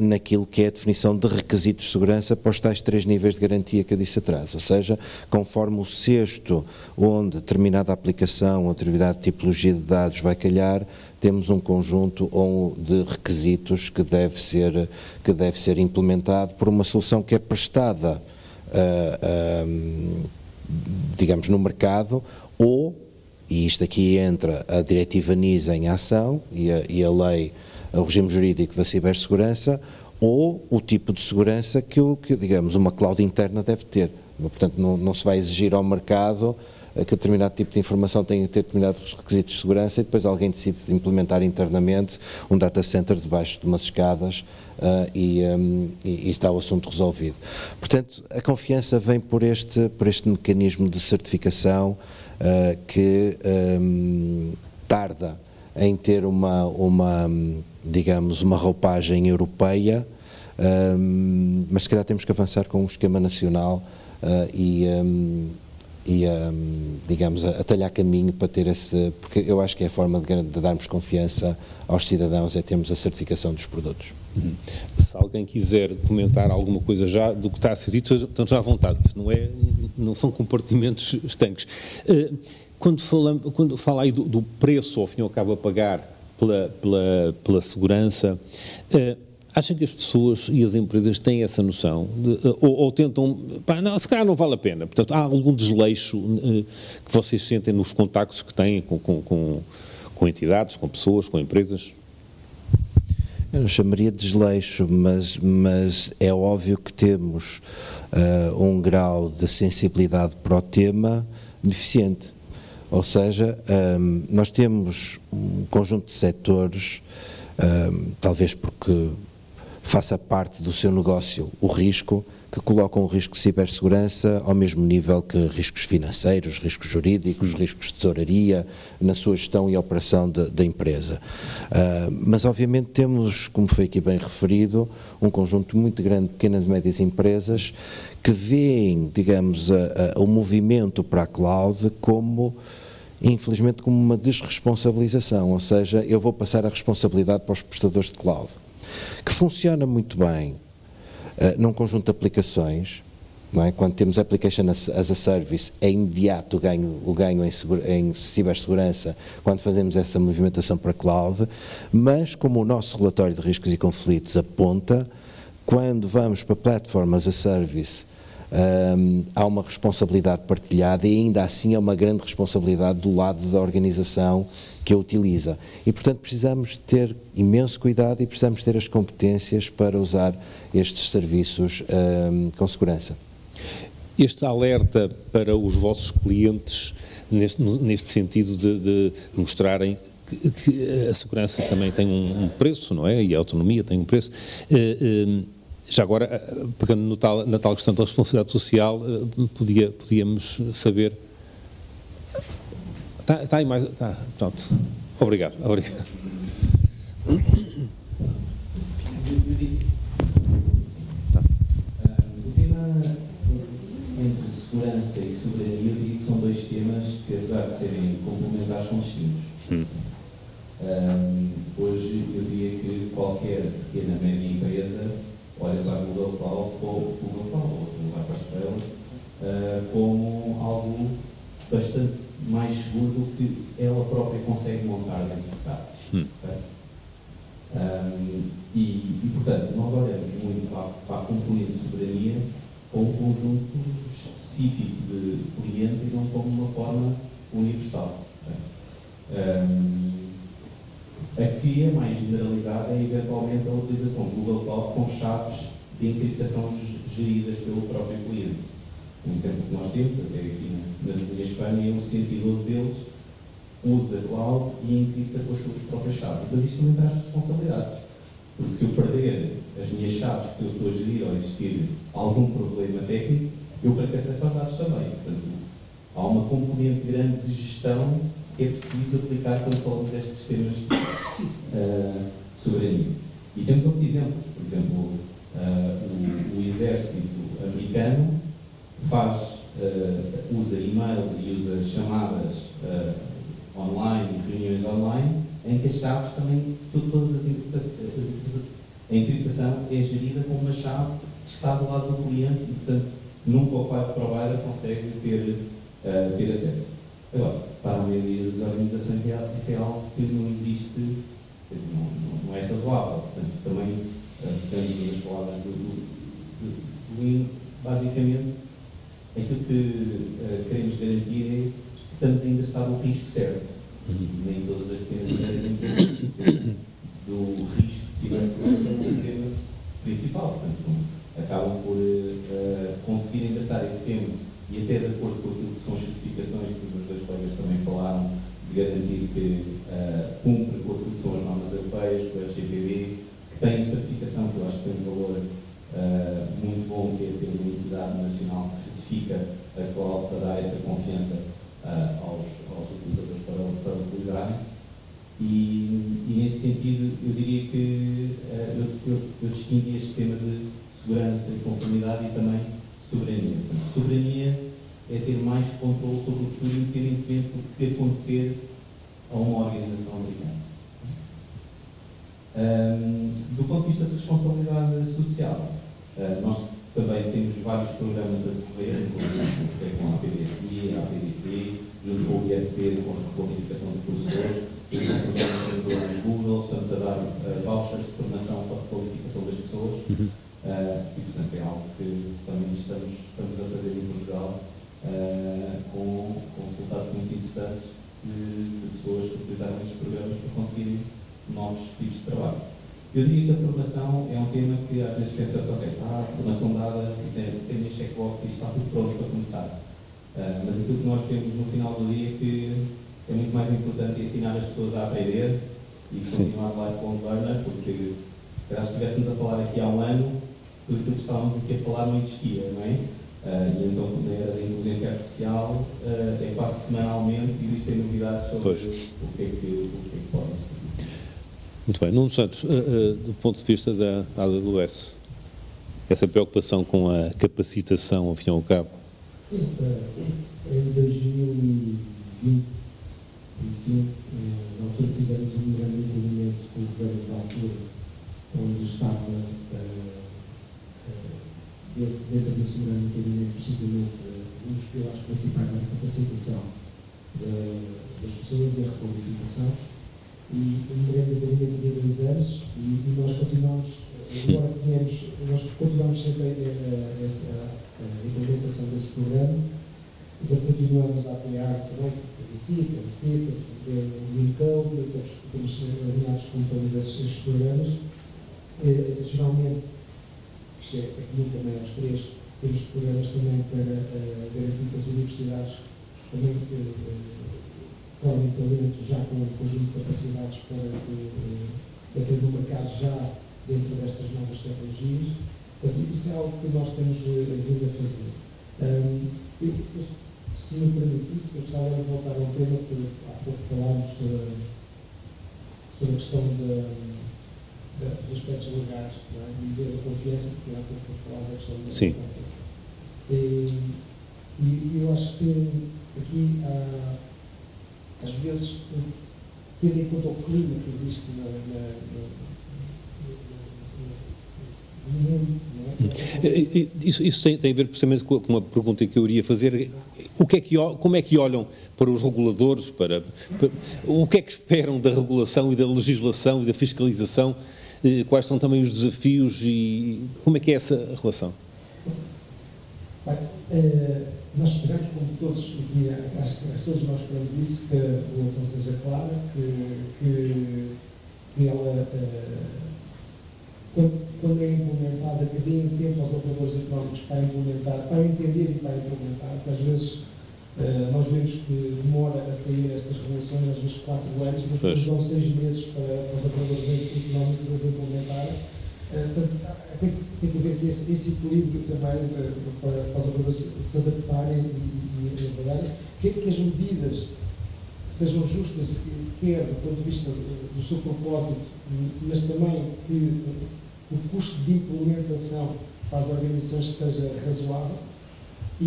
F: naquilo que é a definição de requisitos de segurança para os tais 3 níveis de garantia que eu disse atrás, ou seja, conforme o cesto onde determinada aplicação ou determinada tipologia de dados vai calhar, temos um conjunto de requisitos que deve ser implementado por uma solução que é prestada, digamos, no mercado, e isto aqui entra a diretiva NIS em ação e a lei, o regime jurídico da cibersegurança, ou o tipo de segurança que digamos, uma cloud interna deve ter. Portanto, não se vai exigir ao mercado que determinado tipo de informação tenha que ter determinados requisitos de segurança e depois alguém decide implementar internamente um data center debaixo de umas escadas e está o assunto resolvido. Portanto, a confiança vem por este mecanismo de certificação que tarda em ter digamos, uma roupagem europeia, mas se calhar temos que avançar com um esquema nacional digamos, a talhar caminho para ter porque eu acho que é a forma de darmos confiança aos cidadãos, é termos a certificação dos produtos.
A: Se alguém quiser comentar alguma coisa já do que está a ser dito, estão já à vontade, não são compartimentos estanques. Quando fala aí do preço, ao fim e ao cabo, a pagar pela segurança, acham que as pessoas e as empresas têm essa noção? Ou tentam, não, se calhar não vale a pena. Portanto, há algum desleixo que vocês sentem nos contactos que têm com entidades, com pessoas, com empresas?
F: Eu não chamaria de desleixo, mas é óbvio que temos um grau de sensibilidade para o tema deficiente. Ou seja, nós temos um conjunto de setores, talvez porque faça parte do seu negócio o risco, que colocam o risco de cibersegurança ao mesmo nível que riscos financeiros, riscos jurídicos, riscos de tesouraria, na sua gestão e operação da empresa. Mas obviamente temos, como foi aqui bem referido, um conjunto muito grande de pequenas e médias empresas que veem, digamos, o movimento para a cloud como, infelizmente, como uma desresponsabilização, ou seja, eu vou passar a responsabilidade para os prestadores de cloud. que funciona muito bem num conjunto de aplicações, não é? Quando temos Application as a Service, é imediato o ganho em cibersegurança quando fazemos essa movimentação para cloud, mas como o nosso relatório de riscos e conflitos aponta, quando vamos para Platform as a Service, há uma responsabilidade partilhada e ainda assim é uma grande responsabilidade do lado da organização que a utiliza. E, portanto, precisamos ter imenso cuidado e precisamos ter as competências para usar estes serviços com segurança.
A: Este alerta para os vossos clientes, neste sentido de mostrarem que a segurança também tem um preço, não é? E a autonomia tem um preço. Já agora, pegando na tal questão da responsabilidade social, podíamos saber... Está aí mais... Está, pronto. Obrigado.
B: Entre segurança e soberania, eu diria que são dois temas que, apesar de serem complementares, são distintos. Hoje, eu diria que qualquer pequena, média empresa olha para a Google Cloud ou para a parceira como algo bastante mais seguro do que ela própria consegue montar dentro de casa. Portanto, nós olhamos muito para a componente de soberania como um conjunto específico de cliente e não como uma forma universal. A que é mais generalizada é eventualmente a utilização do Google Cloud com chaves de encriptação geridas pelo próprio cliente. Um exemplo que nós temos, até aqui na vizinha Espanha, o 112 deles usa cloud e encripta com as suas próprias chaves. Mas isto também traz responsabilidades. Porque se eu perder as minhas chaves que eu estou a gerir ou existir algum problema técnico, eu perco acesso aos dados também. Portanto, há uma componente grande de gestão que é preciso aplicar quando falamos destes sistemas de soberania. E temos outros exemplos. Por exemplo, o exército americano usa e-mail e usa chamadas online, reuniões online, em que as chaves também, todas a encriptação é gerida com uma chave que está do lado do cliente e, portanto, nunca o cloud provider consegue ter acesso. Agora, para a maioria das organizações, isso é algo que não existe, não é razoável. Portanto, também, dependendo das palavras do Lino, basicamente, aquilo que queremos garantir é que estamos ainda a estar no risco certo. Nem todas as pequenas empresas do risco de cibersegurança é um tema principal. Portanto, acabam por conseguirem gastar esse tempo e até de acordo com aquilo que são as certificações que os meus dois colegas também falaram, de garantir que cumpre com aquilo que são as normas europeias, com a LGPD, que tem certificação, que eu acho que tem um valor muito bom, que é ter uma entidade nacional que certifica a cloud para dar essa confiança aos utilizadores para utilizarem. E nesse sentido, eu diria que eu distingui este tema de segurança e conformidade e também soberania. Portanto, soberania é ter mais controle sobre o futuro, independentemente do que acontecer a uma organização americana. Do ponto de vista de responsabilidade social, nós também temos vários programas a decorrer, com a PDSI, a APDC, junto com o IFP, com a qualificação de professores, temos um programa no Google, estamos a dar vouchers de formação para a qualificação das pessoas, e portanto é algo que também estamos a fazer em Portugal, com resultados muito interessantes de pessoas que utilizaram estes programas para conseguirem novos tipos de trabalho. Eu diria que a formação é um tema que às vezes pensa, ok, formação dada, tem a checkbox e está tudo pronto para começar. Mas aquilo que nós temos no final do dia é que é muito mais importante ensinar as pessoas a aprender e continuar lifelong learner, porque se calhar estivéssemos a falar aqui há um ano, tudo aquilo que estávamos aqui a falar não existia, não é? E então, na era da inteligência artificial, é quase semanalmente que existem novidades sobre o que é que pode existir.
A: Muito bem. Nuno Santos, do ponto de vista da AWS, essa preocupação com a capacitação, ao fim e ao cabo?
C: Sim, em 2020, nós fizemos um grande movimento com o governo da altura, onde da segurança é precisamente um dos pilares principais da capacitação das pessoas e a requalificação. E lembrei da linha de 2 anos e nós continuamos, nós continuamos sempre a implementação desse programa, então continuamos a apoiar também a CIC, o Unicode, temos alinhados com todos esses programas. Geralmente, isto é comum também aos 3, temos programas também para garantir que as universidades também formem talento já com um conjunto de capacidades para ter no mercado já dentro destas novas tecnologias. Portanto, isso é algo que nós temos vindo a fazer. Se me permitisse, eu gostava de voltar ao tema que há pouco falámos sobre a questão dos aspectos legais, não é? E da confiança, porque há pouco falar da questão da
A: Sim.
C: E eu acho que aqui há, às vezes, tendo em conta o clima que existe no mundo, não é?
A: Isso tem a ver precisamente com uma pergunta que eu iria fazer. Como é que olham para os reguladores, o que é que esperam da regulação e da legislação e da fiscalização? Quais são também os desafios e como é que é essa relação?
C: Bem, nós esperamos, como todos, e acho que todos nós esperamos isso, que a regulação seja clara, que ela, quando é implementada, que dê tempo aos operadores económicos para implementar, para entender e para implementar, porque às vezes nós vemos que demora a sair estas regulações, às vezes 4 anos, mas depois dão 6 meses para os operadores económicos as implementarem. Portanto, tem que haver esse equilíbrio também para os operadores se adaptarem e trabalharem, que as medidas sejam justas, quer do ponto de vista do seu propósito, mas também que o custo de implementação para as organizações seja razoável e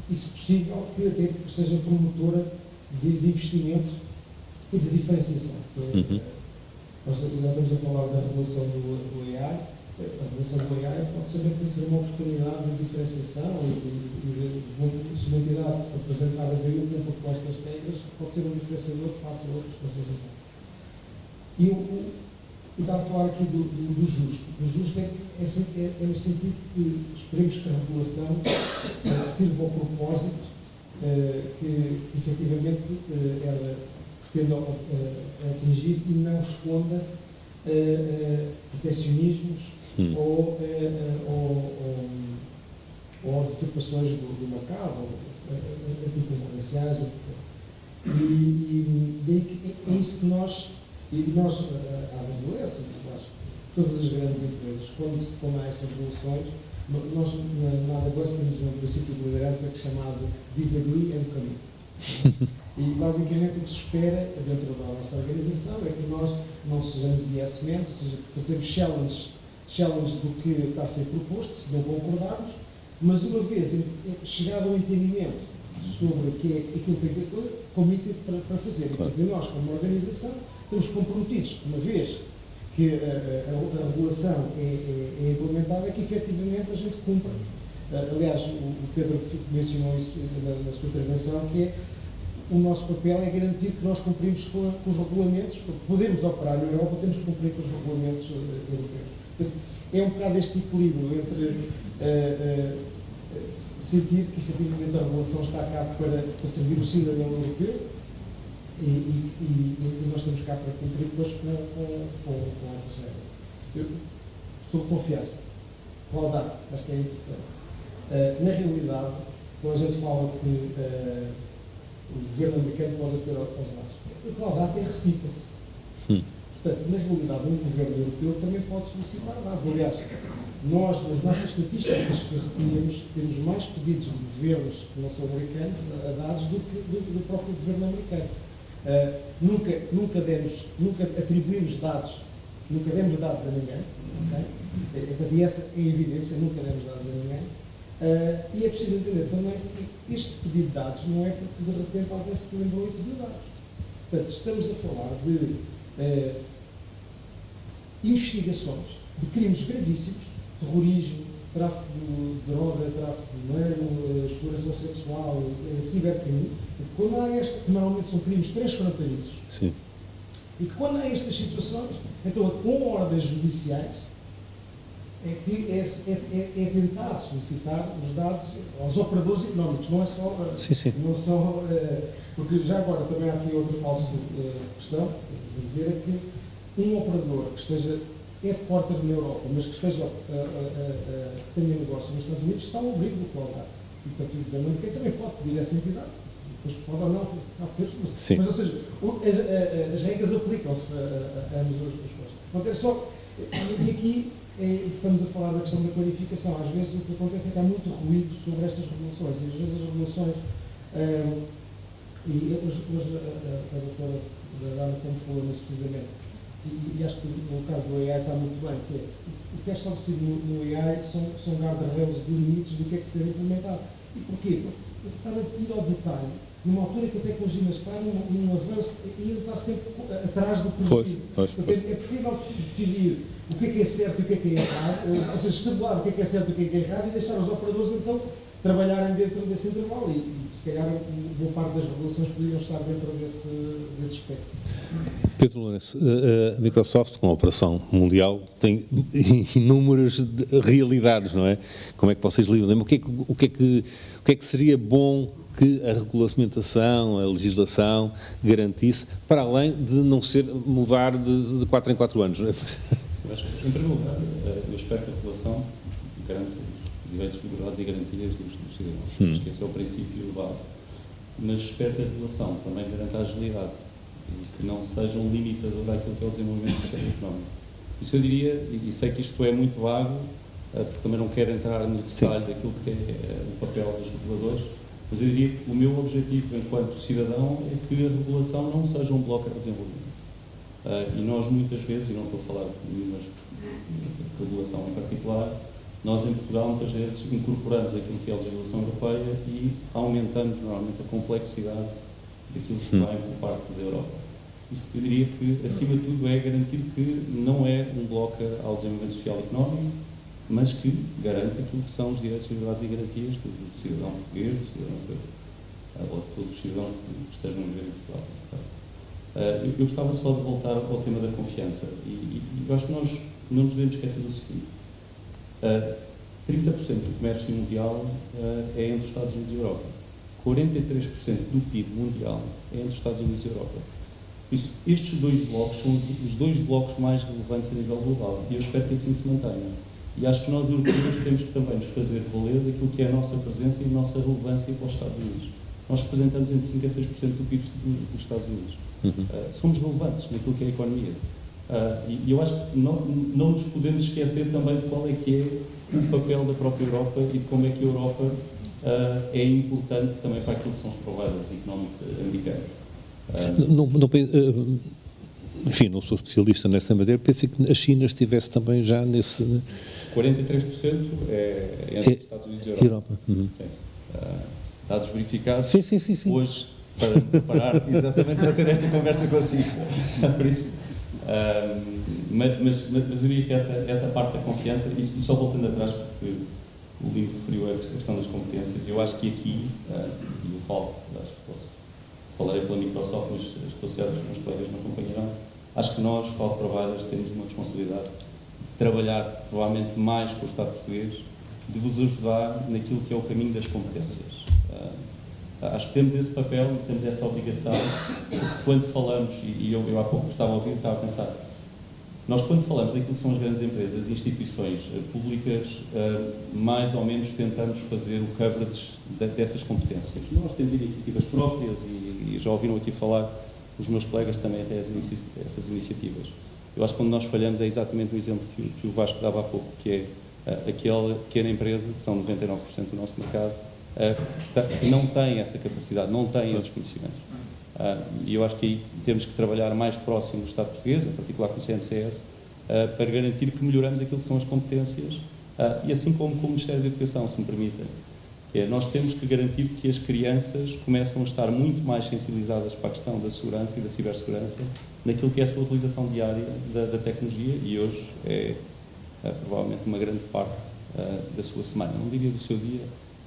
C: que, se possível, que até seja promotora de investimento e de diferenciação. Nós já estamos a falar da regulação do AI. A regulação do AI pode ser uma oportunidade de diferenciação e se uma entidade se apresentar a dizer eu cumpro com estas regras, pode ser um diferenciador face a outros. E eu estava a falar aqui do justo. O justo é no sentido que esperemos que a regulação sirva ao propósito que efetivamente ela pretende atingir e não esconda proteccionismos ou deturpações do mercado, anticoncorrenciais. E é isso que nós, a AWS, todas as grandes empresas, quando há estas regulações, nós na AWS temos um princípio de liderança que é chamado Disagree and Commit. E basicamente o que se espera dentro da nossa organização é que nós não sejamos yes men, ou seja, que fazemos challenge do que está a ser proposto, se não concordarmos, mas uma vez chegado ao entendimento sobre aquilo que é committed para fazer. Portanto, nós, como organização, estamos comprometidos, uma vez que a regulação é implementada, que efetivamente a gente cumpra. Aliás, o Pedro mencionou isso na sua intervenção, que é o nosso papel é garantir que nós cumprimos com os regulamentos, porque podemos operar na Europa, temos que cumprir com os regulamentos europeus. É um bocado este equilíbrio entre sentir que efetivamente a regulação está cá para servir o cidadão europeu e nós estamos cá para cumprir depois com essas regras. Sobre confiança, qualidade, acho que é importante. Na realidade, toda a gente fala que o governo americano pode aceder aos dados. A qualidade é recíproca. Portanto, na realidade, um governo europeu também pode solicitar dados. Aliás, nós, nas nossas estatísticas que recolhemos, temos mais pedidos de governos que não são americanos a dados do que do próprio governo americano. Nunca atribuímos dados, nunca demos dados a ninguém. Okay? Portanto, e essa é a evidência, nunca demos dados a ninguém. E é preciso entender também que este pedido de dados não é porque de repente alguém se lembrou e pediu dados. Portanto, estamos a falar de investigações de crimes gravíssimos, terrorismo, tráfico de droga, tráfico humano, exploração sexual, cibercrime, quando há que normalmente são crimes transfronteiriços,
A: Sim.
C: e que quando há estas situações, então com ordens judiciais, é que é tentar solicitar os dados aos operadores económicos, não é só...
A: Sim.
C: Não só, porque já agora também há aqui outra falsa questão, dizer é que um operador que esteja headquarter na Europa, mas que esteja tenha negócio nos Estados Unidos, está ao abrigo do cloud. E, portanto, quem também pode pedir essa entidade, depois pode ou não ter, mas, ou seja, as regras aplicam-se a ambas as coisas. Então, é só, e aqui estamos a falar da questão da clarificação. Às vezes o que acontece é que há muito ruído sobre estas regulações, e às vezes as regulações, e hoje a doutora Dana como falou nisso precisamente, e acho que no caso do AI está muito bem, que é, o que é estabelecido no AI são guarda-reis de limites do que é que ser implementado. E porquê? Porque está a ir ao detalhe, numa altura que a tecnologia está num avanço, e ele está sempre atrás do prejuízo. Portanto, é preferível decidir o que é certo e o que é errado, ou seja, estabelar o que é certo e o que é errado e deixar os operadores, então, trabalharem dentro desse intervalo. E se calhar, boa parte das regulações poderiam estar dentro desse aspecto. Pedro
A: Lourenço, a Microsoft, com a operação mundial, tem inúmeras realidades, não é? Como é que vocês lidam? O que é que seria bom que a regulamentação, a legislação garantisse, para além de não ser mudar de 4 em 4 anos? Não é?
D: Eu acho que, em primeiro lugar, eu espero que a regulação garante os direitos, liberdades e garantias dos cidadãos. Acho que esse é o princípio base. Mas espero que a regulação também garanta a agilidade e que não seja um limitador àquilo que é o desenvolvimento do sistema económico. Isso eu diria, e sei que isto é muito vago, porque também não quero entrar no detalhe daquilo que é o papel dos reguladores, mas eu diria que o meu objetivo enquanto cidadão é que a regulação não seja um bloco ao desenvolvimento. E nós muitas vezes, e não estou a falar de nenhuma regulação em particular, nós em Portugal muitas vezes incorporamos aquilo que é a legislação europeia e aumentamos normalmente a complexidade daquilo que vem por parte da Europa. Eu diria que, acima de tudo, é garantir que não é um bloco ao desenvolvimento social e económico, mas que garante aquilo que são os direitos, liberdades e garantias do cidadão português, do cidadão ou de todos os cidadãos que estejam a viver em Portugal. Eu gostava só de voltar ao tema da confiança e eu acho que nós não nos devemos esquecer do seguinte: 30% do comércio mundial é entre os Estados Unidos e a Europa, 43% do PIB mundial é entre os Estados Unidos e a Europa. Isso, estes dois blocos são os dois blocos mais relevantes a nível global e eu espero que assim se mantenha. E acho que nós, europeus, temos que também nos fazer valer daquilo que é a nossa presença e a nossa relevância para os Estados Unidos. Nós representamos entre 5% a 6% do PIB dos Estados Unidos. Somos relevantes naquilo que é a economia. E eu acho que não nos podemos esquecer também de qual é que é o papel da própria Europa e de como é que a Europa é importante também para aquilo que são os providers económicos americanos.
A: Enfim, não sou especialista nessa matéria, pensei que a China estivesse também já nesse...
D: 43% é entre os Estados Unidos e a Europa. Sim. Dados verificados.
A: Sim.
D: Hoje, para me preparar exatamente para ter esta conversa consigo. Por isso, mas eu diria que essa parte da confiança, e só voltando atrás, porque o Lino referiu a questão das competências, eu acho que aqui, e eu falo, acho que falarei pela Microsoft, mas estou certo que os meus colegas me acompanharão, acho que nós, cloud providers, temos uma responsabilidade de trabalhar provavelmente mais com o Estado português, de vos ajudar naquilo que é o caminho das competências. Acho que temos esse papel e temos essa obrigação, porque quando falamos, e eu há pouco estava a ouvir, estava a pensar, nós quando falamos daquilo que são as grandes empresas, instituições públicas, mais ou menos tentamos fazer o coverage dessas competências. Nós temos iniciativas próprias e já ouviram aqui falar, os meus colegas também até essas iniciativas. Eu acho que quando nós falhamos é exatamente o exemplo que o Vasco dava há pouco, que é aquela pequena empresa, que são 99% do nosso mercado, que não tem essa capacidade, não tem esses conhecimentos. E eu acho que aí temos que trabalhar mais próximo do Estado português, em particular com o CNCS, para garantir que melhoramos aquilo que são as competências, e assim como com o Ministério da Educação, se me permitem. Nós temos que garantir que as crianças começam a estar muito mais sensibilizadas para a questão da segurança e da cibersegurança naquilo que é a sua utilização diária da tecnologia, e hoje é provavelmente uma grande parte da sua semana. Não diria do seu dia,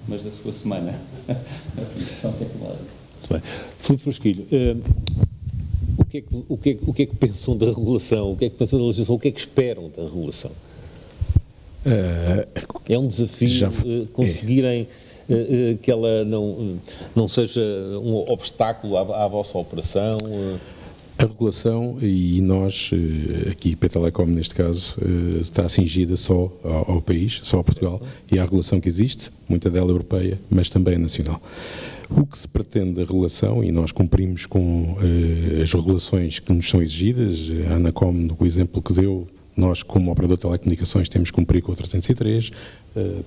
D: mas da sua semana. A utilização tecnológica.
A: Muito bem. Filipe Frasquilho, o que é que pensam da regulação? O que é que pensam da legislação? O que é que esperam da regulação? É um desafio conseguirem que ela não seja um obstáculo à vossa operação?
E: A regulação, e nós, aqui, P-Telecom neste caso, está cingida só ao país, só a Portugal, e à regulação que existe, muita dela europeia, mas também nacional. O que se pretende da regulação, e nós cumprimos com as regulações que nos são exigidas, a Anacom, o exemplo que deu, nós, como operador de telecomunicações, temos que cumprir com o 303,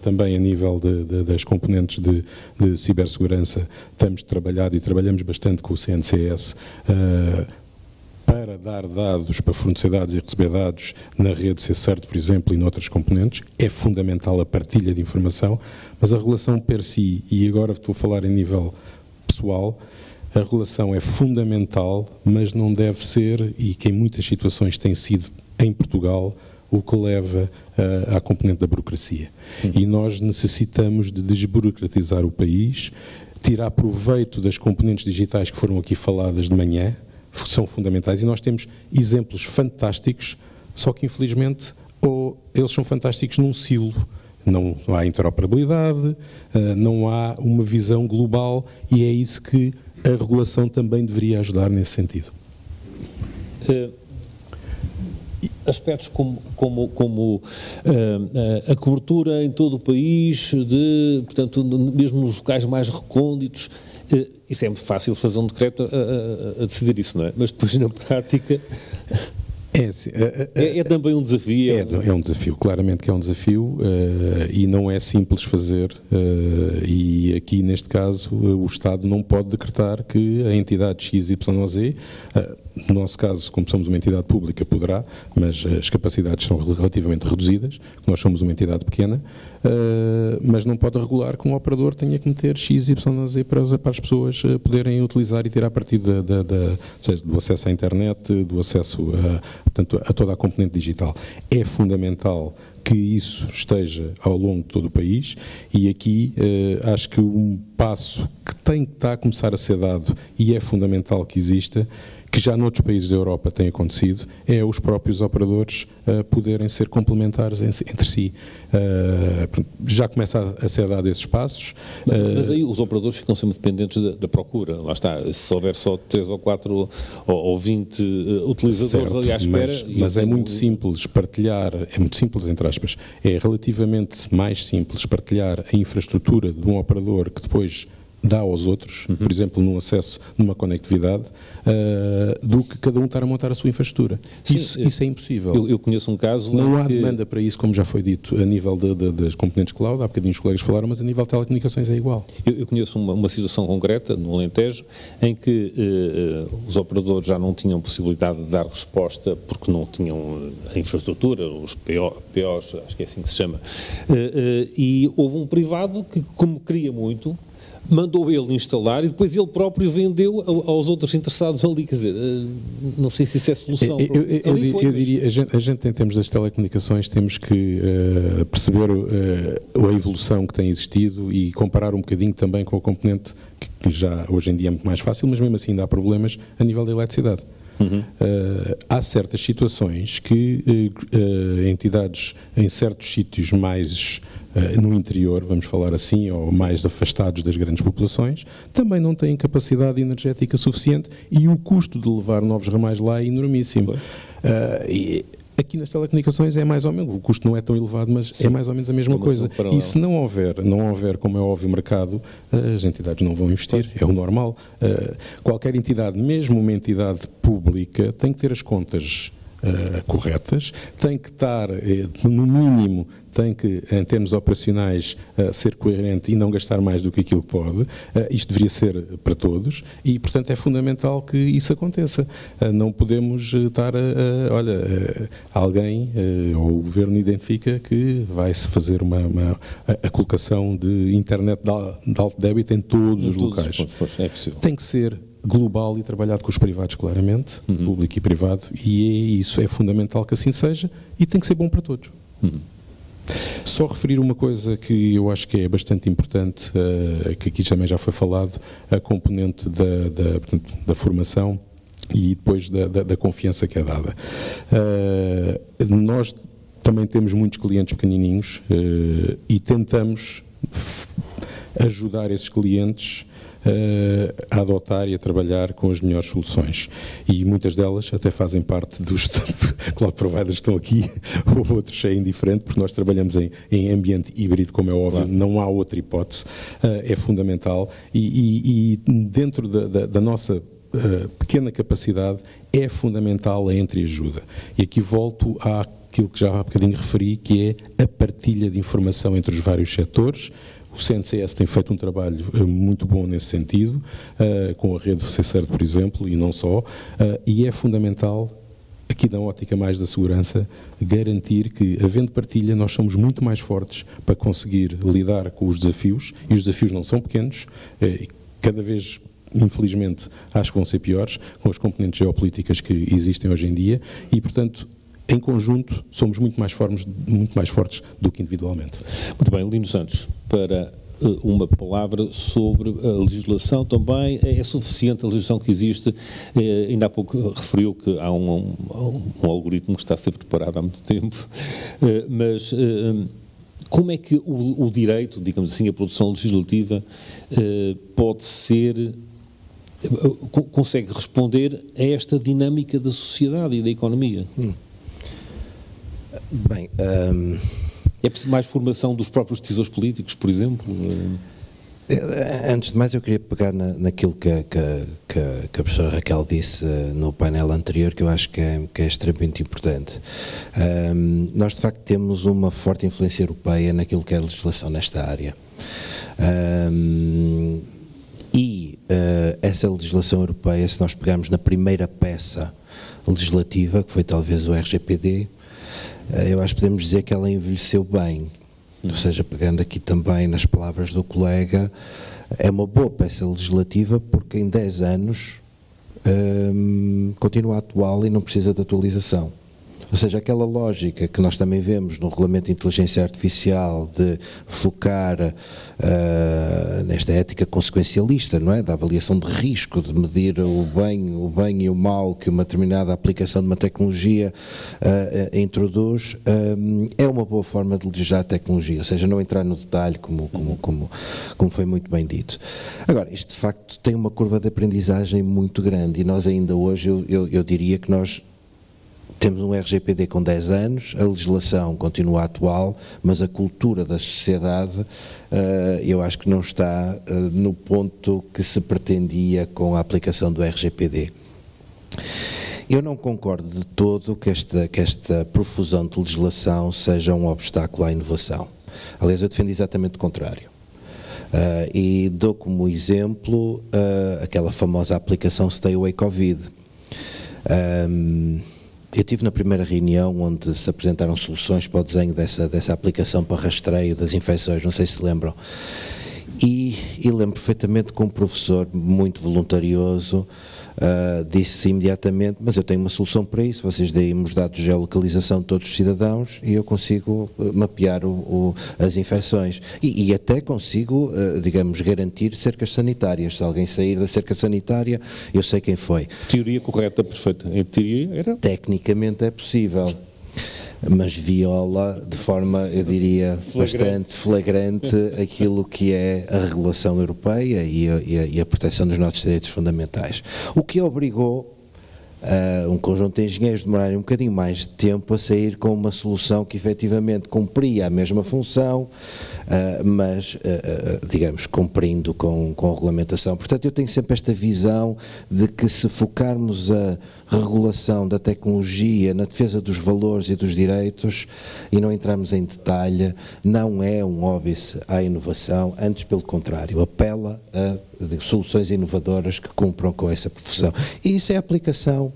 E: também a nível das componentes de cibersegurança, estamos trabalhado e trabalhamos bastante com o CNCS para dar dados, para fornecer dados e receber dados na rede C-Cert, por exemplo, e noutras componentes. É fundamental a partilha de informação, mas a regulação per si, e agora estou a falar em nível pessoal, a regulação é fundamental, mas não deve ser, e que em muitas situações tem sido em Portugal, o que leva à componente da burocracia. E nós necessitamos de desburocratizar o país, tirar proveito das componentes digitais que foram aqui faladas de manhã, que são fundamentais, e nós temos exemplos fantásticos, só que infelizmente eles são fantásticos num silo. Não há interoperabilidade, não há uma visão global, e é isso que a regulação também deveria ajudar nesse sentido.
A: Aspectos como a cobertura em todo o país, portanto, mesmo nos locais mais recônditos, isso é fácil fazer um decreto a decidir isso, não é? Mas depois na prática é também um desafio.
E: É um desafio, claramente que é um desafio, e não é simples fazer, e aqui neste caso o Estado não pode decretar que a entidade XYZ, no nosso caso, como somos uma entidade pública, poderá, mas as capacidades são relativamente reduzidas, nós somos uma entidade pequena, mas não pode regular que um operador tenha que meter XYZ para as pessoas poderem utilizar e tirar partido do acesso à internet, do acesso portanto, a toda a componente digital. É fundamental que isso esteja ao longo de todo o país, e aqui acho que um passo que tem que estar a começar a ser dado, e é fundamental que exista, que já noutros países da Europa tem acontecido, é os próprios operadores poderem ser complementares entre si. Já começa a ser dado esses passos.
A: Mas aí os operadores ficam sempre dependentes da procura. Lá está, se houver só 3 ou 4 ou 20 utilizadores
E: certo,
A: ali à espera...
E: Mas é muito simples partilhar, é muito simples entre aspas, é relativamente mais simples partilhar a infraestrutura de um operador que depois dá aos outros, por exemplo, num acesso, numa conectividade, do que cada um estar a montar a sua infraestrutura. Sim, isso é impossível.
A: Eu conheço um caso...
E: Não há demanda para isso, como já foi dito, a nível das componentes cloud, há bocadinho os colegas falaram, mas a nível de telecomunicações é igual.
A: Eu conheço uma situação concreta, no Alentejo, em que os operadores já não tinham possibilidade de dar resposta porque não tinham a infraestrutura, os POs, acho que é assim que se chama, e houve um privado que, como queria muito, mandou ele instalar e depois ele próprio vendeu aos outros interessados ali, quer dizer, não sei se isso é solução.
E: Eu diria, a gente em termos das telecomunicações temos que perceber a evolução que tem existido e comparar um bocadinho também com a componente que já hoje em dia é muito mais fácil, mas mesmo assim ainda há problemas a nível da eletricidade. Há certas situações que entidades em certos sítios mais no interior, vamos falar assim, ou mais afastados das grandes populações, também não têm capacidade energética suficiente e o custo de levar novos ramais lá é enormíssimo. E aqui nas telecomunicações é mais ou menos, o custo não é tão elevado, mas sim, é mais ou menos a mesma coisa. E se não houver, como é óbvio, mercado, as entidades não vão investir, é o normal. Qualquer entidade, mesmo uma entidade pública, tem que ter as contas corretas, tem que estar, no mínimo, tem que, em termos operacionais, ser coerente e não gastar mais do que aquilo que pode. Isto deveria ser para todos e, portanto, é fundamental que isso aconteça. Não podemos estar alguém ou o Governo identifica que vai-se fazer a colocação de internet de alto débito em todos os locais.
A: É possível.
E: Tem que ser global e trabalhado com os privados, claramente, público e privado, e isso é fundamental que assim seja e tem que ser bom para todos. Só referir uma coisa que eu acho que é bastante importante, que aqui também já foi falado, a componente da formação e depois da confiança que é dada. Nós também temos muitos clientes pequenininhos e tentamos ajudar esses clientes a adotar e a trabalhar com as melhores soluções. E muitas delas até fazem parte dos cloud providers que estão aqui, ou outros é indiferente, porque nós trabalhamos em ambiente híbrido, como é óbvio, claro. Não há outra hipótese, é fundamental. E dentro da nossa pequena capacidade, é fundamental a entreajuda. E aqui volto àquilo que já há bocadinho referi, que é a partilha de informação entre os vários setores. O CNCS tem feito um trabalho muito bom nesse sentido, com a rede CCERT, por exemplo, e não só, e é fundamental, aqui na ótica mais da segurança, garantir que, havendo partilha, nós somos muito mais fortes para conseguir lidar com os desafios, e os desafios não são pequenos, cada vez, infelizmente, acho que vão ser piores, com as componentes geopolíticas que existem hoje em dia, e, portanto, em conjunto, somos muito mais fortes do que individualmente.
A: Muito bem, Lino Santos, para uma palavra sobre a legislação também. É suficiente a legislação que existe? Ainda há pouco referiu que há um algoritmo que está a ser preparado há muito tempo, mas como é que o direito, digamos assim, a produção legislativa pode ser... consegue responder a esta dinâmica da sociedade e da economia?
F: Bem,
A: é preciso mais formação dos próprios decisores políticos, por exemplo?
F: Antes de mais, eu queria pegar naquilo que a professora Raquel disse no painel anterior, que eu acho que é extremamente importante. Nós, de facto, temos uma forte influência europeia naquilo que é a legislação nesta área. Essa legislação europeia, se nós pegarmos na primeira peça legislativa, que foi talvez o RGPD, eu acho que podemos dizer que ela envelheceu bem. Ou seja, pegando aqui também nas palavras do colega, é uma boa peça legislativa porque em 10 anos continua atual e não precisa de atualização. Ou seja, aquela lógica que nós também vemos no Regulamento de Inteligência Artificial de focar nesta ética consequencialista, não é? Da avaliação de risco, de medir o bem e o mal que uma determinada aplicação de uma tecnologia introduz, é uma boa forma de legislar a tecnologia, ou seja, não entrar no detalhe como foi muito bem dito. Agora, isto de facto tem uma curva de aprendizagem muito grande e nós ainda hoje, eu diria que nós temos um RGPD com 10 anos, a legislação continua atual, mas a cultura da sociedade eu acho que não está no ponto que se pretendia com a aplicação do RGPD. Eu não concordo de todo que esta profusão de legislação seja um obstáculo à inovação. Aliás, eu defendo exatamente o contrário. E dou como exemplo aquela famosa aplicação Stay Away Covid. Eu estive na primeira reunião onde se apresentaram soluções para o desenho dessa aplicação para rastreio das infecções, não sei se lembram. E lembro perfeitamente que um professor muito voluntarioso disse imediatamente, mas eu tenho uma solução para isso, vocês deem-me os dados de geolocalização de todos os cidadãos e eu consigo mapear as infecções. E até consigo, digamos, garantir cercas sanitárias. Se alguém sair da cerca sanitária, eu sei quem foi.
A: Teoria correta, perfeita. Em teoria era?
F: Tecnicamente é possível. Mas viola de forma, eu diria, bastante flagrante aquilo que é a regulação europeia e a proteção dos nossos direitos fundamentais. O que obrigou um conjunto de engenheiros a demorarem um bocadinho mais de tempo a sair com uma solução que efetivamente cumpria a mesma função, mas, digamos, cumprindo com a regulamentação. Portanto, eu tenho sempre esta visão de que se focarmos a regulação da tecnologia na defesa dos valores e dos direitos e não entrarmos em detalhe, não é um óbice à inovação, antes pelo contrário, apela a soluções inovadoras que cumpram com essa profissão. E isso é a aplicação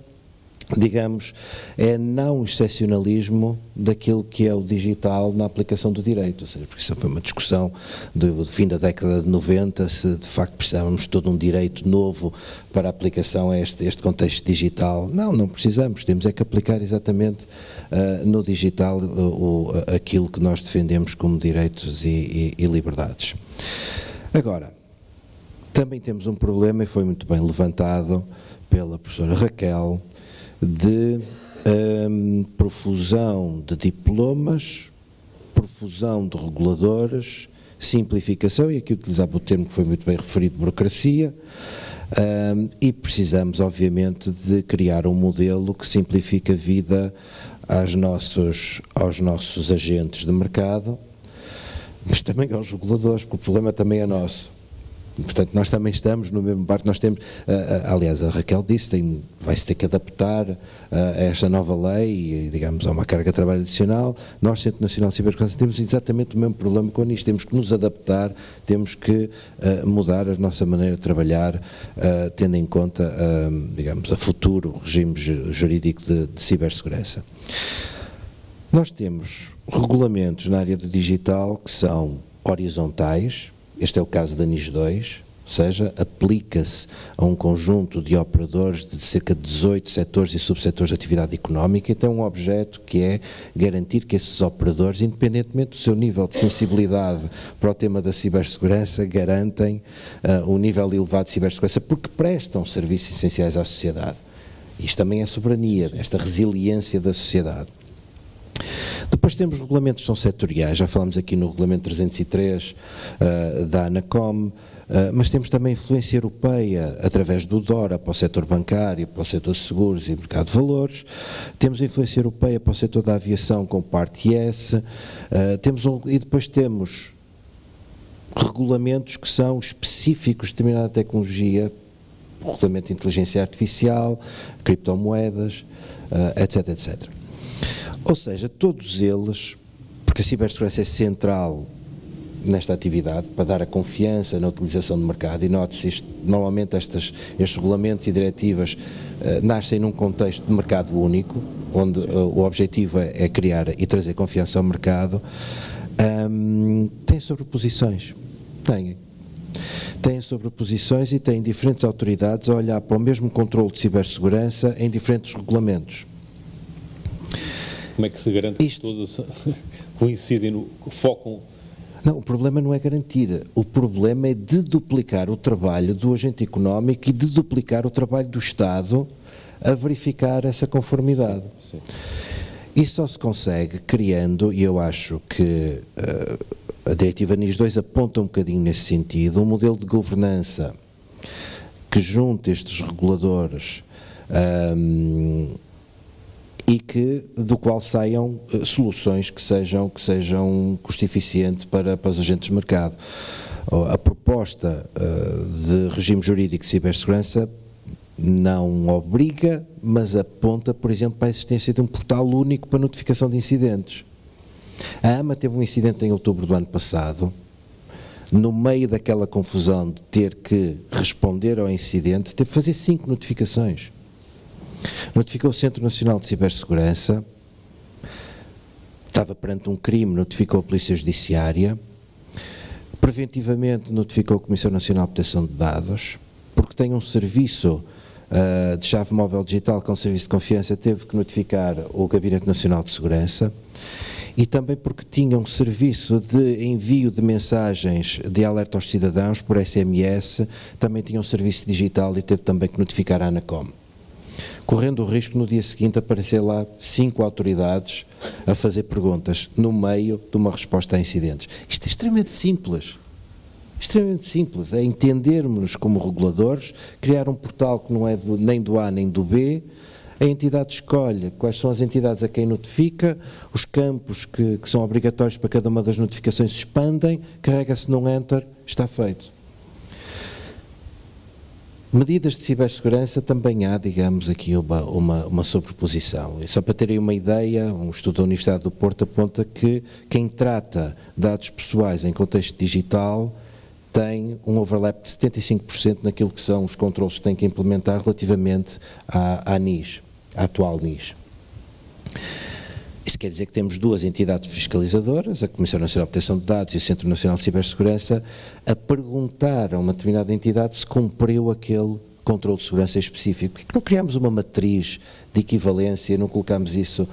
F: digamos, é não excepcionalismo daquilo que é o digital na aplicação do direito, ou seja, porque isso foi uma discussão do fim da década de 90, se de facto precisávamos de todo um direito novo para a aplicação a este contexto digital. Não precisamos, temos é que aplicar exatamente no digital aquilo que nós defendemos como direitos e liberdades. Agora, também temos um problema, e foi muito bem levantado pela professora Raquel, de profusão de diplomas, profusão de reguladores, simplificação, e aqui utilizava o termo que foi muito bem referido, burocracia, e precisamos, obviamente, de criar um modelo que simplifique a vida aos nossos agentes de mercado, mas também aos reguladores, porque o problema também é nosso. Portanto, nós também estamos no mesmo barco, nós temos, aliás, a Raquel disse, vai-se ter que adaptar a esta nova lei, digamos, a uma carga de trabalho adicional. Nós, Centro Nacional de Cibersegurança, temos exatamente o mesmo problema com isto, temos que nos adaptar, temos que mudar a nossa maneira de trabalhar, tendo em conta, digamos, a futuro regime jurídico de cibersegurança. Nós temos regulamentos na área do digital que são horizontais. Este é o caso da NIS 2, ou seja, aplica-se a um conjunto de operadores de cerca de 18 setores e subsetores de atividade económica e tem um objeto que é garantir que esses operadores, independentemente do seu nível de sensibilidade para o tema da cibersegurança, garantem um nível elevado de cibersegurança porque prestam serviços essenciais à sociedade. Isto também é soberania, esta resiliência da sociedade. Depois temos regulamentos que são setoriais, já falamos aqui no regulamento 303 da ANACOM, mas temos também influência europeia através do DORA para o setor bancário, para o setor de seguros e mercado de valores, temos influência europeia para o setor da aviação com parte IS, e depois temos regulamentos que são específicos de determinada tecnologia, o regulamento de inteligência artificial, criptomoedas, etc, etc. Ou seja, todos eles, porque a cibersegurança é central nesta atividade, para dar a confiança na utilização do mercado, e note-se isto, normalmente estes regulamentos e diretivas nascem num contexto de mercado único, onde o objetivo é criar e trazer confiança ao mercado, têm sobreposições, têm sobreposições e têm diferentes autoridades a olhar para o mesmo controle de cibersegurança em diferentes regulamentos.
A: Como é que se garante que todos coincidem, focam?
F: Não, o problema não é garantir, o problema é de duplicar o trabalho do agente económico e de duplicar o trabalho do Estado a verificar essa conformidade. Sim, sim. Isso só se consegue criando, e eu acho que a diretiva NIS 2 aponta um bocadinho nesse sentido, um modelo de governança que junte estes reguladores e do qual saiam soluções que sejam custo-eficientes para os agentes de mercado. A proposta de regime jurídico de cibersegurança não obriga, mas aponta, por exemplo, para a existência de um portal único para notificação de incidentes. A AMA teve um incidente em outubro do ano passado, no meio daquela confusão de ter que responder ao incidente, teve que fazer 5 notificações. Notificou o Centro Nacional de Cibersegurança, estava perante um crime, notificou a Polícia Judiciária, preventivamente notificou a Comissão Nacional de Proteção de Dados, porque tem um serviço de chave móvel digital que é um serviço de confiança, teve que notificar o Gabinete Nacional de Segurança, e também porque tinha um serviço de envio de mensagens de alerta aos cidadãos por SMS, também tinha um serviço digital e teve também que notificar a ANACOM. Correndo o risco no dia seguinte aparecer lá 5 autoridades a fazer perguntas no meio de uma resposta a incidentes. Isto é extremamente simples, é entendermos como reguladores, criar um portal que não é nem do A nem do B, a entidade escolhe quais são as entidades a quem notifica, os campos que são obrigatórios para cada uma das notificações se expandem, carrega-se num Enter, está feito. Medidas de cibersegurança também há, digamos, aqui uma sobreposição. E só para terem uma ideia, um estudo da Universidade do Porto aponta que quem trata dados pessoais em contexto digital tem um overlap de 75% naquilo que são os controles que tem que implementar relativamente à NIS. atual nicho. Isso quer dizer que temos duas entidades fiscalizadoras, a Comissão Nacional de Proteção de Dados e o Centro Nacional de Cibersegurança, a perguntar a uma determinada entidade se cumpriu aquele controle de segurança específico. Porque não criámos uma matriz de equivalência, não colocámos isso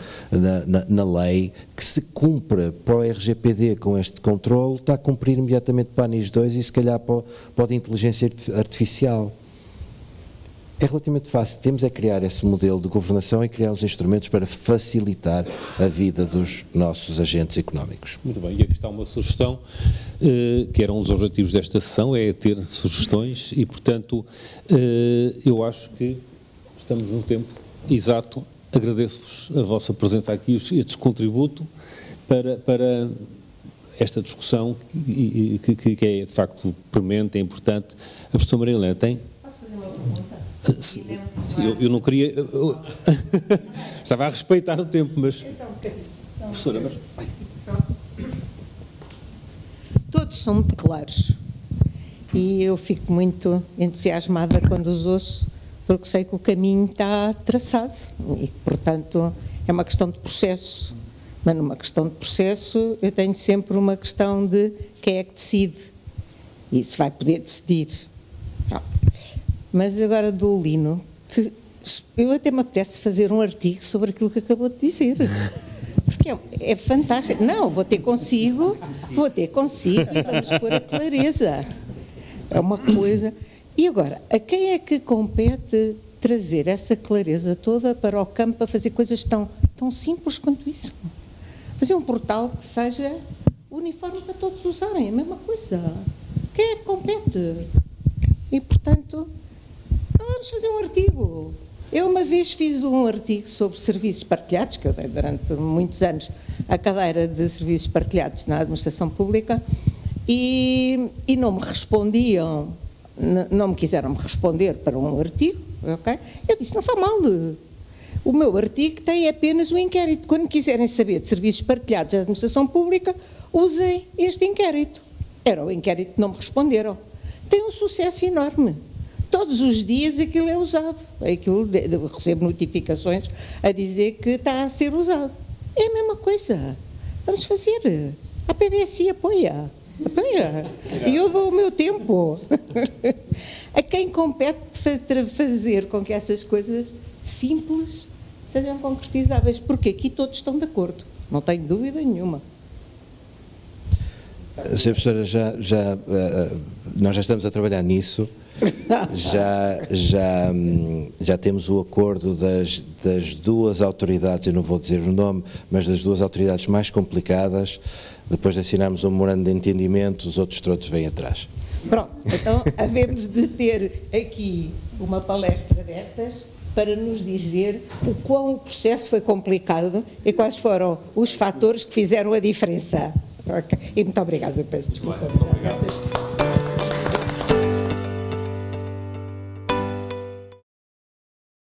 F: na lei, que se cumpra para o RGPD com este controle, está a cumprir imediatamente para a NIS 2 e se calhar para o de inteligência artificial. É relativamente fácil, temos é criar esse modelo de governação e criar os instrumentos para facilitar a vida dos nossos agentes económicos.
A: Muito bem, e aqui está uma sugestão, que eram os objetivos desta sessão, é ter sugestões e, portanto, eu acho que estamos num tempo exato. Agradeço-vos a vossa presença aqui, este contributo para esta discussão que é, de facto, premente, é importante. A professora Maria Helena tem... Eu não queria... Estava a respeitar o tempo, mas... Professora, mas...
G: Todos são muito claros e eu fico muito entusiasmada quando os ouço, porque sei que o caminho está traçado e, portanto, é uma questão de processo. Mas numa questão de processo eu tenho sempre uma questão de quem é que decide e se vai poder decidir. Pronto. Mas agora do Lino, eu até me apetece fazer um artigo sobre aquilo que acabou de dizer, porque é fantástico. Não, vou ter consigo e vamos pôr a clareza. É uma coisa. E agora, a quem é que compete trazer essa clareza toda para o campo para fazer coisas tão simples quanto isso? Fazer um portal que seja uniforme para todos usarem, a mesma coisa. Quem é que compete? E, portanto... vamos fazer um artigo. Eu uma vez fiz um artigo sobre serviços partilhados, que eu dei durante muitos anos a cadeira de serviços partilhados na administração pública, e não me respondiam, não me quiseram me responder para um artigo, ok? Eu disse, não faz mal, o meu artigo tem apenas um inquérito. Quando quiserem saber de serviços partilhados da administração pública, usem este inquérito. Era o inquérito que não me responderam. Tem um sucesso enorme. Todos os dias aquilo é usado. Eu recebo notificações a dizer que está a ser usado. É a mesma coisa. Vamos fazer. A PDSI apoia. E eu dou o meu tempo. A quem compete fazer com que essas coisas simples sejam concretizáveis. Porque aqui todos estão de acordo. Não tenho dúvida nenhuma.
F: Sra. Professora, nós já estamos a trabalhar nisso. Já temos o acordo das duas autoridades, eu não vou dizer o nome, mas das duas autoridades mais complicadas. Depois de assinarmos um memorando de entendimento, os outros todos vêm atrás.
G: Pronto, então havemos de ter aqui uma palestra destas para nos dizer o quão o processo foi complicado e quais foram os fatores que fizeram a diferença. Okay. E muito obrigada, eu peço desculpa.